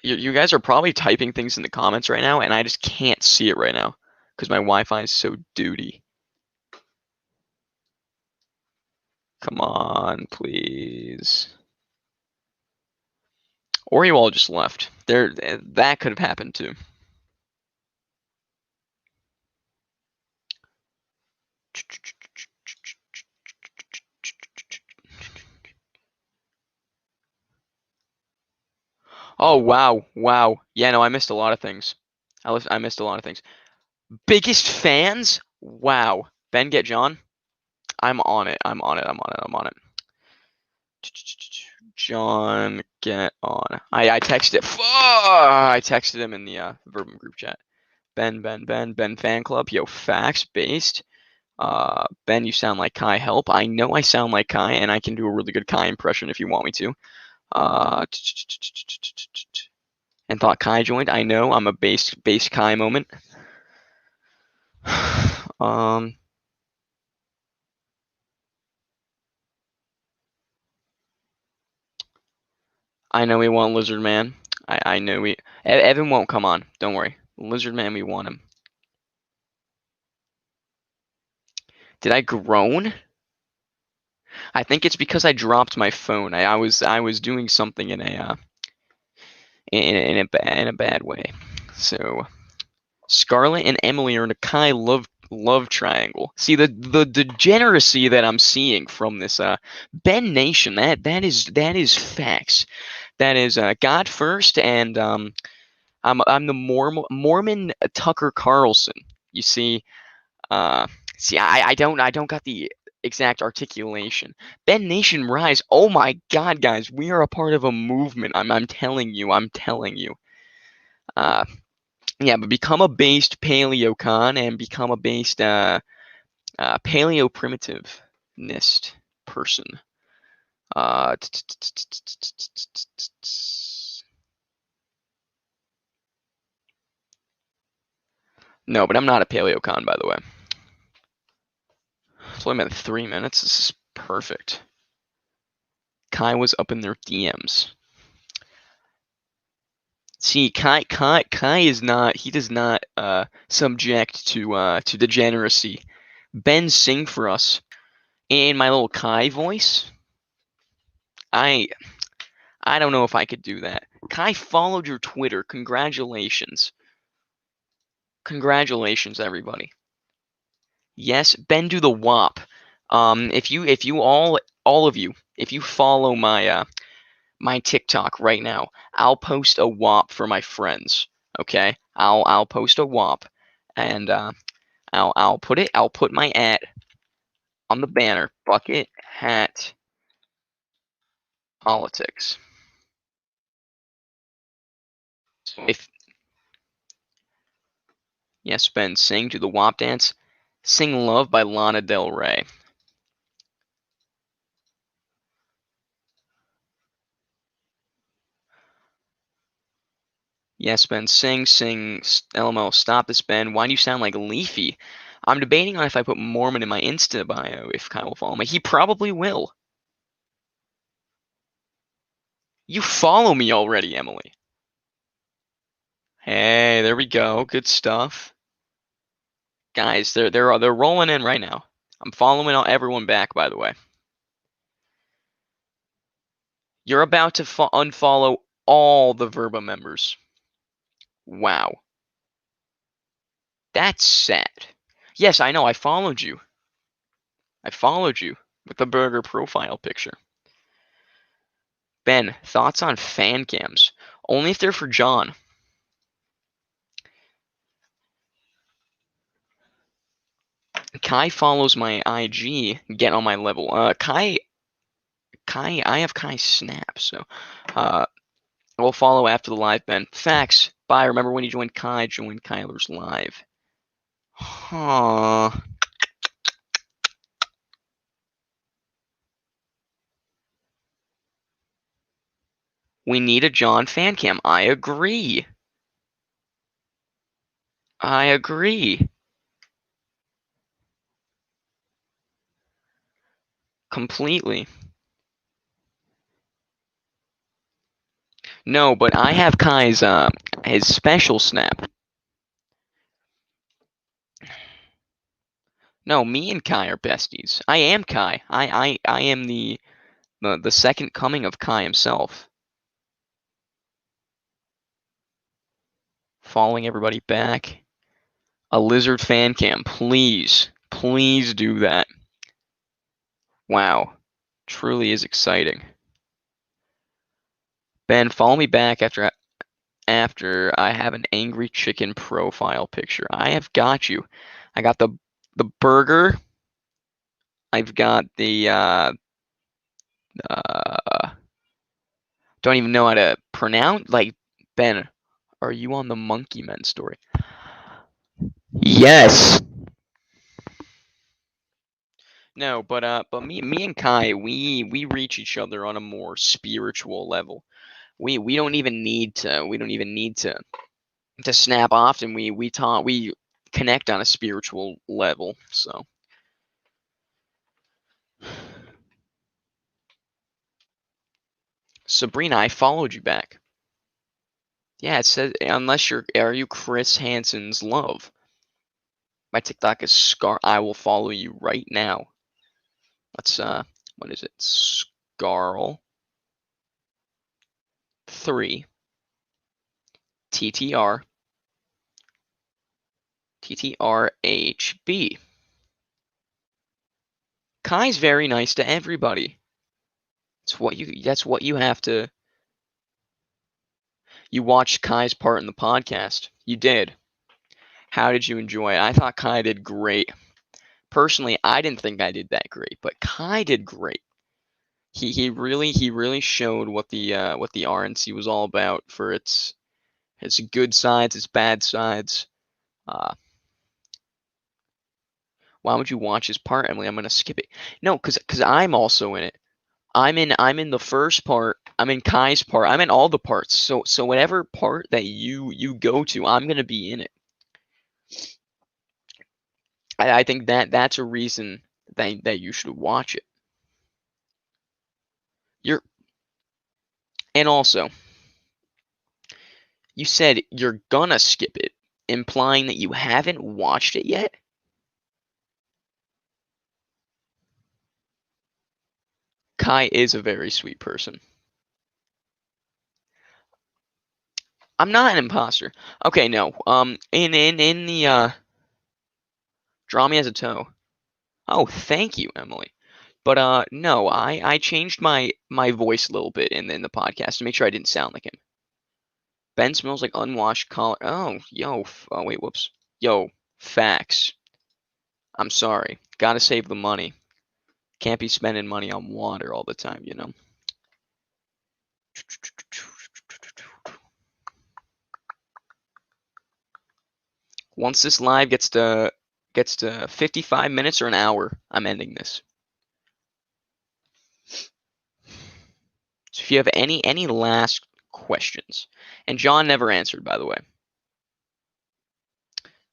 You guys are probably typing things in the comments right now, and I just can't see it right now because my Wi-Fi is so duty. Come on, please. Or you all just left. That could have happened too. Oh, wow. Wow. Yeah, no, I missed a lot of things. I missed a lot of things. Biggest fans? Wow. Ben, get John. I'm on it. I'm on it. I'm on it. I'm on it. John, get on. I texted. I texted him in the Verbum group chat. Ben fan club. Yo, facts based. Ben, you sound like Kai. Help. I know I sound like Kai, and I can do a really good Kai impression if you want me to. And thought Kai joined. I know I'm a base Kai moment. I know we want Lizard Man. I know we. Evan won't come on. Don't worry. Lizard Man, we want him. Did I groan? I think it's because I dropped my phone. I was doing something in a bad way. So Scarlett and Emily are in a Kai love triangle. See the degeneracy that I'm seeing from this Ben Nation. That is facts. That is God first, and I'm the Mormon Tucker Carlson. You see, I don't got the exact articulation. Ben Nation rise. Oh my God, guys, we are a part of a movement. I'm telling you. I'm telling you. Yeah, but become a based paleocon and become a based paleo primitivist person. No, but I'm not a paleocon, by the way. It's only been 3 minutes. This is perfect. Kai was up in their DMs. See, Kai is not. He does not subject to degeneracy. Ben, sing for us in my little Kai voice. I don't know if I could do that. Kai followed your Twitter. Congratulations. Congratulations, everybody. Yes, Ben, do the WAP. If you all of you, if you follow my my TikTok right now, I'll post a WAP for my friends. Okay, I'll post a WAP, and I'll put my ad on the banner. Bucket hat politics. If yes, Ben, sing to the WAP dance. Sing Love by Lana Del Rey. Yes, Ben, sing, LML, stop this, Ben. Why do you sound like Leafy? I'm debating on if I put Mormon in my Insta bio if Kyle will follow me. He probably will. You follow me already, Emily. Hey, there we go. Good stuff. Guys, they're rolling in right now. I'm following everyone back, by the way. You're about to unfollow all the Verbum members. Wow. That's sad. Yes, I know. I followed you. I followed you with the burger profile picture. Ben, thoughts on fan cams? Only if they're for John. Kai follows my IG. Get on my level. Kai, I have Kai Snap, so we'll follow after the live, Ben. Facts. Bye. Remember when you joined Kai, join Kyler's live. Huh. We need a John fan cam. I agree. I agree. completely. No, but I have Kai's his special snap. No, me and Kai are besties. I am Kai. I am the second coming of Kai himself. Following everybody back. A lizard fan cam, please. Please do that. Wow. Truly is exciting. Ben, follow me back after I have an angry chicken profile picture. I have got you. I got the burger. I've got the don't even know how to pronounce. Like, Ben, are you on the Monkey Men story? Yes. No, but me and Kai, we reach each other on a more spiritual level. We don't even need to snap often. We connect on a spiritual level. So Sabrina, I followed you back. Yeah, it says unless are you Chris Hansen's love? My TikTok is Scar. I will follow you right now. Let's what is it? Scarl 3 TTR TTRHB. Kai's very nice to everybody. That's what you have to. You watched Kai's part in the podcast. You did. How did you enjoy it? I thought Kai did great. Personally, I didn't think I did that great, but Kai did great. He really showed what the RNC was all about for its good sides, its bad sides. Why would you watch his part, Emily? I'm gonna skip it. No, cause I'm also in it. I'm in the first part. I'm in Kai's part. I'm in all the parts. So whatever part that you go to, I'm gonna be in it. I think that's a reason that you should watch it. And also, you said you're gonna skip it, implying that you haven't watched it yet? Kai is a very sweet person. I'm not an imposter. Okay, no. In the draw me as a toe. Oh, thank you, Emily. But no, I changed my voice a little bit in the podcast to make sure I didn't sound like him. Ben smells like unwashed collar. Oh, yo. Oh, wait, whoops. Yo, facts. I'm sorry. Gotta save the money. Can't be spending money on water all the time, you know. Once this live gets to 55 minutes or an hour, I'm ending this. So if you have any last questions, and John never answered, by the way.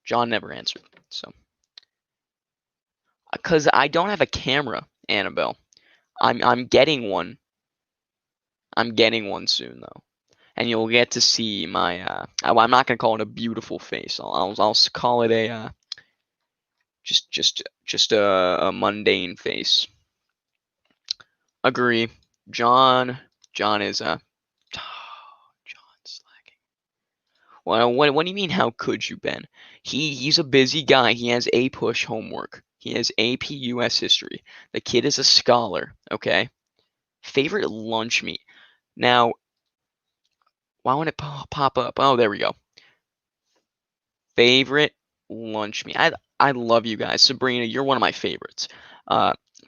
John never answered, so because I don't have a camera, Annabelle. I'm getting one. I'm getting one soon though, and you'll get to see my. I'm not gonna call it a beautiful face. I'll call it a just a mundane face. Agree. John is John's slacking. Well, what do you mean? How could you, Ben? He's a busy guy. He has A push homework. He has AP US history. The kid is a scholar. Okay. Favorite lunch meat. Now, why won't it pop up? Oh, there we go. Favorite lunch meat. I love you guys. Sabrina, you're one of my favorites.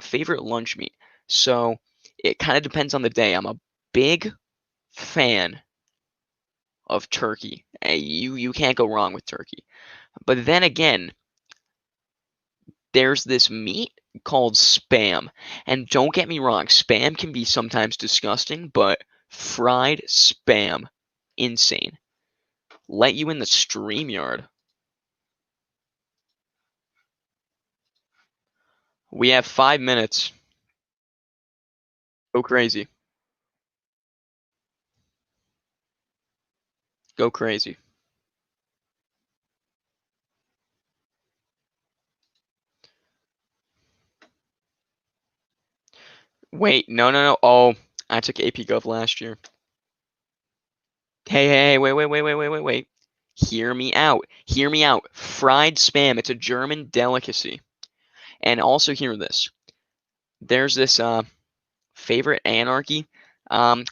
Favorite lunch meat. So it kind of depends on the day. I'm a big fan of turkey. You can't go wrong with turkey. But then again, there's this meat called Spam. And don't get me wrong, Spam can be sometimes disgusting, but fried Spam, insane. Let you in the StreamYard. We have 5 minutes. Go crazy. Go crazy. Wait, no. Oh, I took AP Gov last year. Hey, wait. Hear me out. Hear me out. Fried spam. It's a German delicacy. And also hear this. There's this favorite anarchy. Um,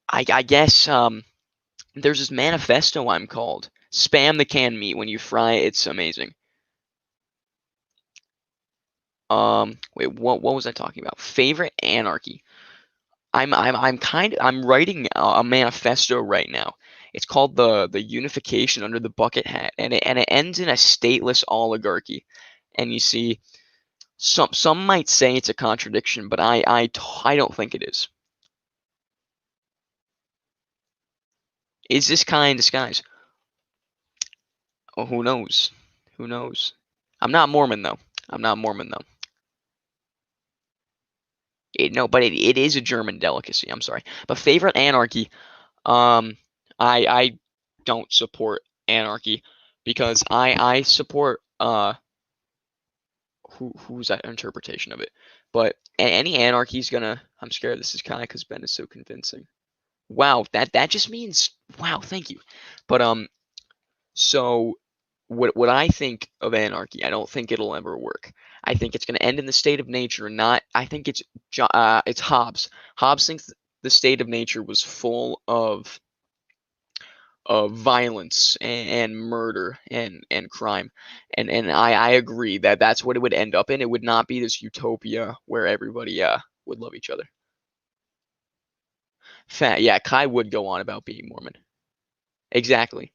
I guess there's this manifesto I'm called. Spam the canned meat when you fry it. It's amazing. Wait, what was I talking about? Favorite anarchy. I'm writing a manifesto right now. It's called the Unification Under the Bucket Hat, and it ends in a stateless oligarchy. And you see, some might say it's a contradiction, but I don't think it is. Is this kind in disguise? Oh, who knows? Who knows? I'm not Mormon though. I'm not Mormon though. No, but it is a German delicacy. I'm sorry. But favorite anarchy. I don't support anarchy because I support who's that interpretation of it. But any anarchy is gonna. I'm scared this is Kai because Ben is so convincing. Wow, that just means wow. Thank you. But so what I think of anarchy, I don't think it'll ever work. I think it's gonna end in the state of nature, not. I think it's Hobbes. Hobbes thinks the state of nature was full of violence and murder and crime, and I agree that that's what it would end up in. It would not be this utopia where everybody would love each other. Yeah, Kai would go on about being Mormon. Exactly.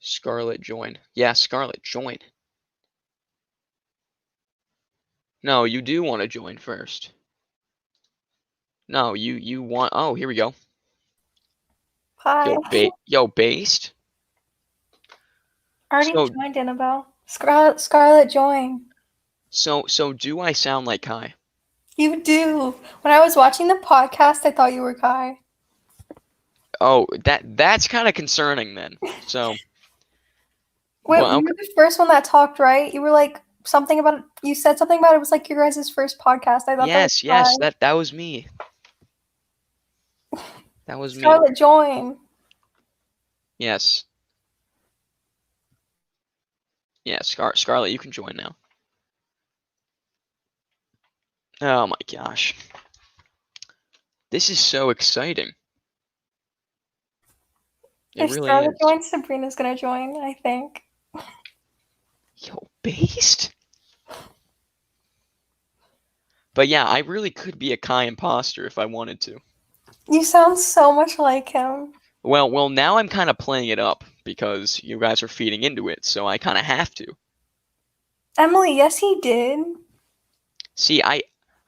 Scarlet join. Yeah, Scarlet join. No, you do want to join first. No, you want. Oh, here we go. Hi. Yo, based. I already So joined Annabelle. Scarlet join. so do I sound like Kai? You do. When I was watching the podcast, I thought you were Kai. Oh, that's kind of concerning then. So. Wait, Well, you were the first one that talked, right? You were like something about it. You said something about it was like your guys' first podcast. I thought yes, that was Kai. that was me. That was me. Scarlet join. Yes. Yeah, Scarlet, you can join now. Oh my gosh. This is so exciting. It If really Scarlet is. joins, Sabrina's gonna join, I think. Yo, based? But yeah, I really could be a Kai imposter if I wanted to. You sound so much like him. Well, now I'm kind of playing it up because you guys are feeding into it, so I kind of have to. Emily, yes, he did. See, I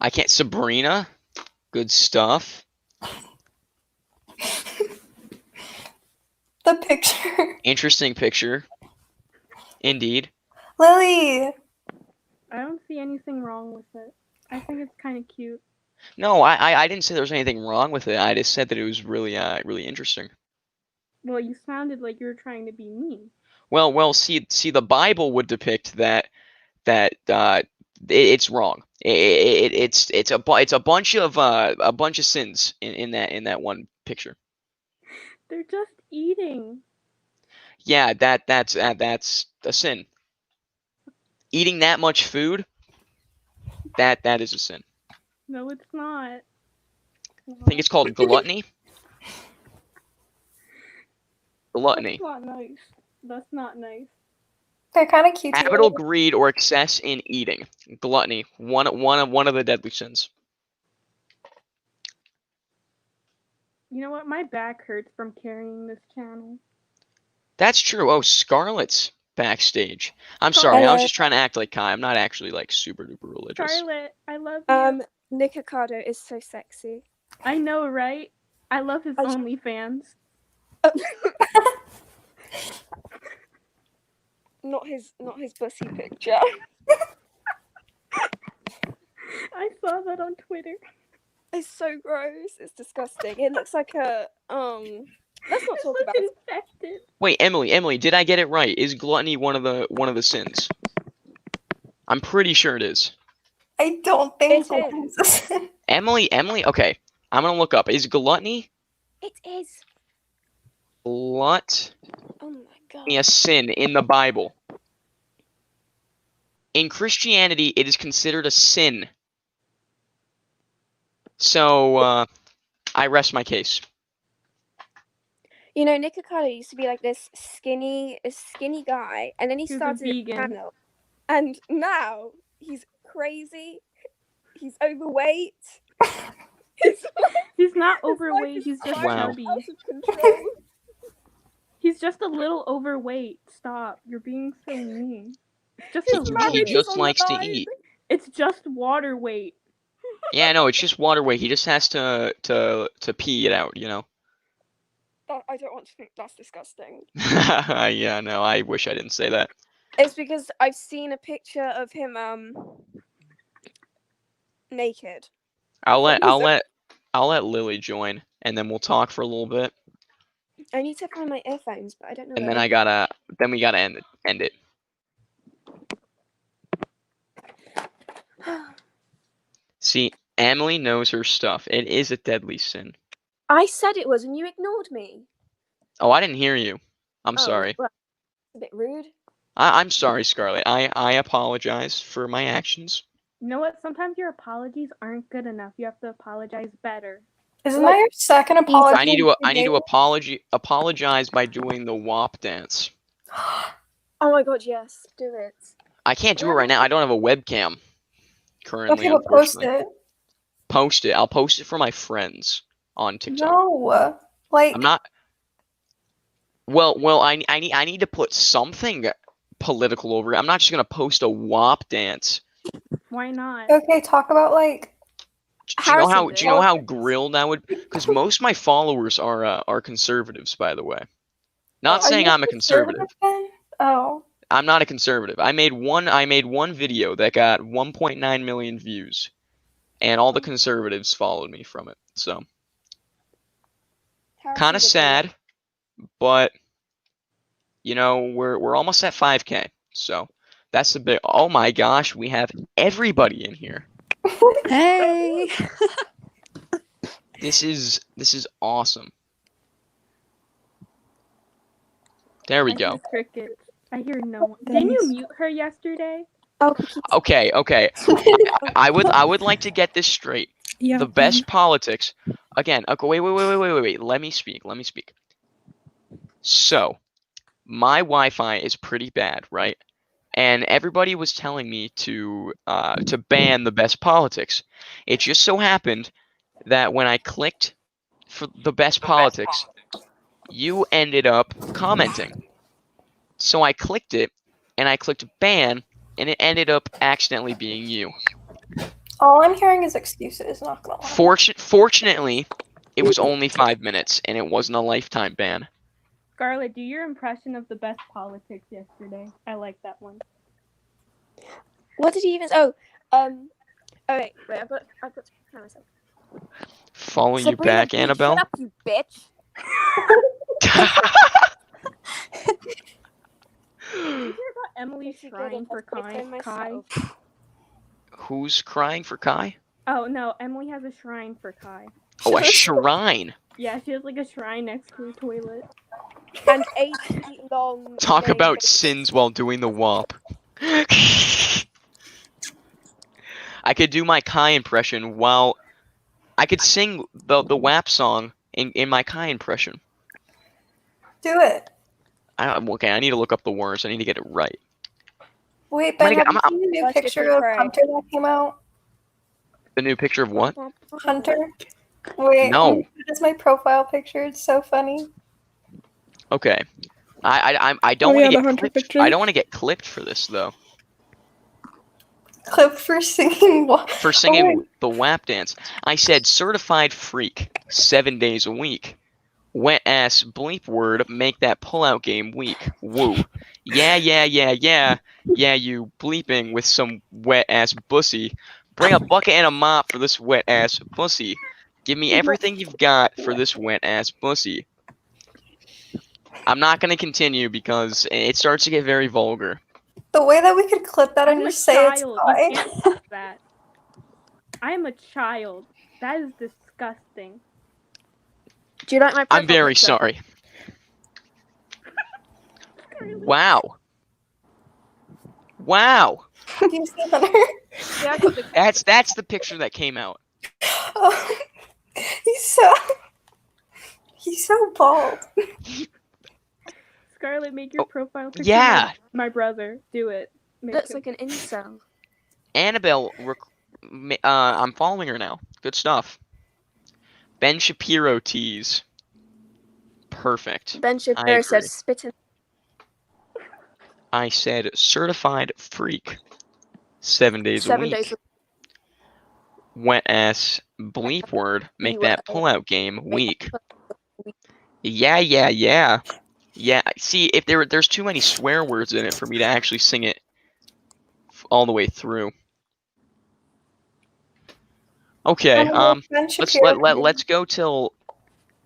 can't. Sabrina, good stuff. The picture. Interesting picture. Indeed. Lily. I don't see anything wrong with it. I think it's kind of cute. No, I didn't say there was anything wrong with it. I just said that it was really interesting. Well, you sounded like you were trying to be mean. Well, see, the Bible would depict that it's wrong. It's a bunch of sins in that one picture. They're just eating. Yeah, that's a sin. Eating that much food, that is a sin. No, it's not. I think it's called gluttony. Gluttony. That's not nice. That's not nice. They're kind of cute. Capital greed or excess in eating. Gluttony. One of the deadly sins. You know what? My back hurts from carrying this channel. That's true. Oh, Scarlett's backstage. I'm sorry. I was just trying to act like Kai. I'm not actually like super duper religious. Scarlett, I love you. Nick Ocado is so sexy. I know, right? I love his OnlyFans. Not his pussy picture. I saw that on Twitter. It's so gross. It's disgusting. It looks like a Let's not It talk looks about it. infected. Wait, Emily, did I get it right? Is gluttony one of the sins? I'm pretty sure it is. I don't think It so. Emily, okay. I'm gonna look up. Is gluttony It is. gluttony Oh my god. a sin in the Bible? In Christianity, it is considered a sin. So, I rest my case. You know, Nick Okada used to be like this skinny guy, and then he He was a started a vegan. channel, and now he's crazy. He's overweight. He's not His life overweight. is He's just Wow. chubby. out of control. He's just a little overweight. Stop. You're being so mean. It's just His a He marriage little. is just on the likes to line. eat. It's just water weight. Yeah, no, it's just water weight. He just has to pee it out, you know. I don't want to think that's disgusting. Yeah, no, I wish I didn't say that. It's because I've seen a picture of him naked. I'll let Lily join, and then we'll talk for a little bit, I need to find my earphones, but I don't know. and where then we gotta end it. See, Emily knows her stuff. It is a deadly sin. I said it was, and you ignored me. Oh, I didn't hear you. I'm Oh, sorry. well, a bit rude. I'm sorry, Scarlett. I apologize for my actions. You know what? Sometimes your apologies aren't good enough. You have to apologize better. Isn't that your second apology? I need to apologize by doing the WAP dance. Oh my god, yes, do it. I can't do it right now. I don't have a webcam currently. Okay, but post unfortunately. it. Post it. I'll post it for my friends on TikTok. No, like I'm not. Well, I need to put something political over it. I'm not just gonna post a WAP dance. Why not? okay. Talk about like Do you know how Harrison grilled I would? Because most of my followers are conservatives, by the way. Not are saying you I'm a conservative. then? Oh, I'm not a conservative. I made one video that got 1.9 million views, and all the conservatives followed me from it. So kind of sad, but you know we're almost at 5K. So that's the big. Oh my gosh, we have everybody in here. Hey. This is awesome. There we I go. hear crickets. I hear no one. Didn't you mute her yesterday? Oh, Okay. I would like to get this straight. Yeah. The best politics. Again. Okay. Wait. Let me speak. So, my Wi-Fi is pretty bad, right? And everybody was telling me to ban the best politics. It just so happened that when I clicked for the best politics, you ended up commenting. So I clicked it, and I clicked ban, and it ended up accidentally being you. all I'm hearing is excuses. Not gonna lie. Fortunately, it was only 5 minutes, and it wasn't a lifetime ban. Scarlett, do your impression of the best politics yesterday. I like that one. what did he even? Oh, wait. I've got to prepare myself. Follow you Sabrina, back, please Annabelle. Shut up, you bitch. Did you hear about Emily's Pretty good shrine if for I play Kai? myself. Who's crying for Kai? Oh no, Emily has a shrine for Kai. Oh, a shrine. Yeah, she has like a shrine next to her toilet. And 8 feet long. Talk name about base. sins while doing the WAP. I could do my Kai impression while I could sing the WAP song in my Kai impression. Do it. Okay, I need to look up the words. I need to get it right. Wait, I'm Ben, gonna have you seen the new Let's get picture to of pray. Hunter that came out? The new picture of what? Hunter. Wait, No. That's my profile picture. It's so funny. Okay. I don't Oh, want yeah, to the get Hunter clipped. picture. I don't want to get clipped for this though. Clip for singing what? For singing the WAP dance. I said certified freak 7 days a week. Wet ass bleep word make that pullout game weak. Woo. Yeah, you bleeping with some wet ass bussy. Bring a bucket and a mop for this wet ass pussy. Give me everything you've got for this wet ass pussy. I'm not gonna continue because it starts to get very vulgar. The way that we could clip that and I'm a just say it's child. fine. You can't do that. I'm a child. That is disgusting. Do you like my profile I'm very picture? sorry. Wow. Wow. Do you see Hunter? Yeah, I got the That's the picture that came out. Oh, he's so bald. Scarlett, make your Oh, profile picture yeah. my brother. Do it. Make looks him- like an incel. Annabelle, I'm following her now. Good stuff. Ben Shapiro tease. Perfect. Ben I Shapiro agree. said spit in. I said certified freak. 7 days a 7 week. days. Wet ass bleep word. Make that pullout game weak. Yeah. Yeah. See, if there's too many swear words in it for me to actually sing it all the way through. Okay. Let's go till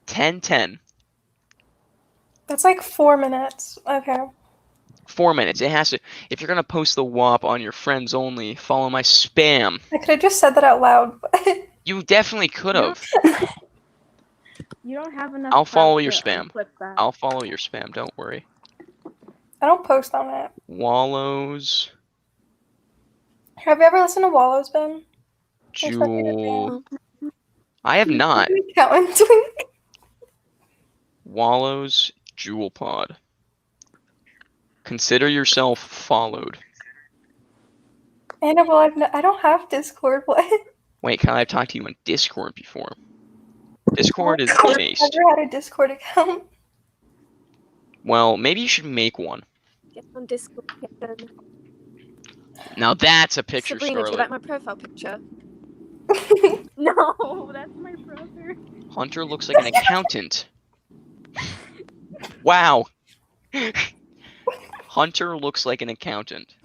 10:10. That's like 4 minutes. Okay. 4 minutes. It has to. If you're gonna post the WAP on your friends only, follow my spam. I could have just said that out loud. You definitely could have. You don't have enough. I'll follow clout your to spam. unclip that. I'll follow your spam. Don't worry. I don't post on it. Wallows. Have you ever listened to Wallows, Ben? Jewel. I have not. Wallows Jewel Pod. Consider yourself followed. Anna, well, I don't have Discord. What? Wait, Kyle, I've talked to you on Discord before. Discord is I've based. never had a Discord account. Well, maybe you should make one. Get on Discord. Get them. Now that's a picture, Sabrina, do you Scarlet. like my profile picture? No, that's my brother. Hunter looks like an accountant. Wow. Hunter looks like an accountant.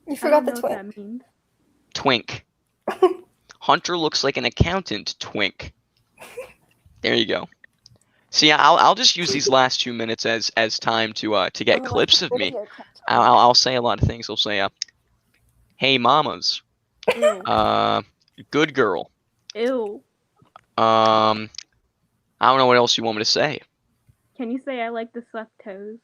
You I forgot don't the know what twin. that means. Twink. Hunter looks like an accountant. Twink. There you go. See, I'll just use these last 2 minutes as time to get clips of me. I'll say a lot of things. I'll say, hey mamas, good girl. Ew. I don't know what else you want me to say. Can you say I like the suck toes?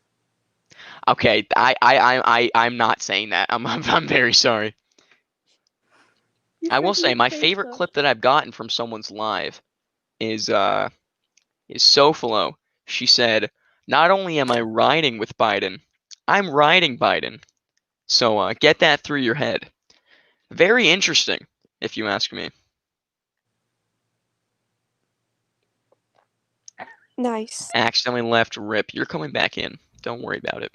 Okay, I'm not saying that. I'm very sorry. You I said will you say would my say favorite so. clip that I've gotten from someone's live is Sofalo. She said, "Not only am I riding with Biden, I'm riding Biden." So get that through your head. Very interesting, if you ask me. Nice. Accidentally left. Rip. You're coming back in. Don't worry about it.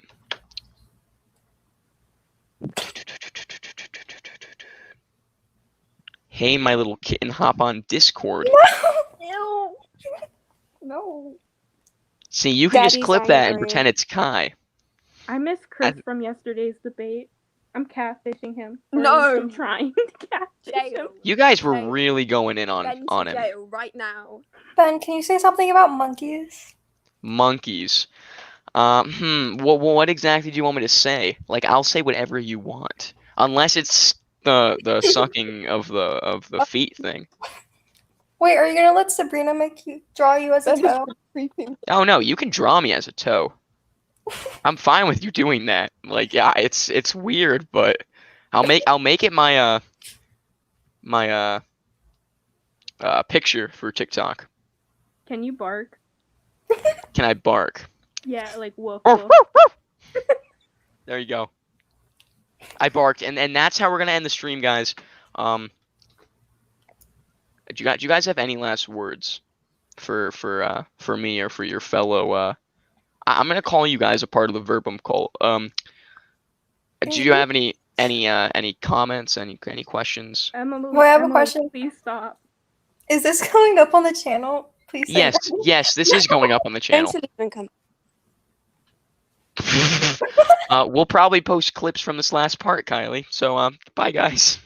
Hey, my little kitten, hop on Discord. Ew. No. See, you can just Daddy's clip that and angry. pretend it's Kai. I miss Chris from yesterday's debate. I'm catfishing him. Or at No. least I'm trying to catfish him. Jail. You guys were Hey, really going in on Ben to him. jail right now. Ben, can you say something about monkeys? Monkeys. What exactly do you want me to say? Like, I'll say whatever you want, unless it's the sucking of the feet thing. Wait, are you gonna let Sabrina draw you as a toe? Oh no, you can draw me as a toe. I'm fine with you doing that. Like, yeah, it's weird, but I'll make it my picture for TikTok. Can you bark? Can I bark? Yeah, like woof Oh. woof. There you go. I barked, and that's how we're gonna end the stream, guys. Do you guys have any last words for me or for your fellow? I'm gonna call you guys a part of the Verbum cult. Do you have any comments? Any questions? Emily, Wait, I have a Emily, question. Please stop. Is this going up on the channel? Please say Yes, that. yes, this is going up on the channel. Don't even come. We'll probably post clips from this last part, Kylie. So, bye, guys.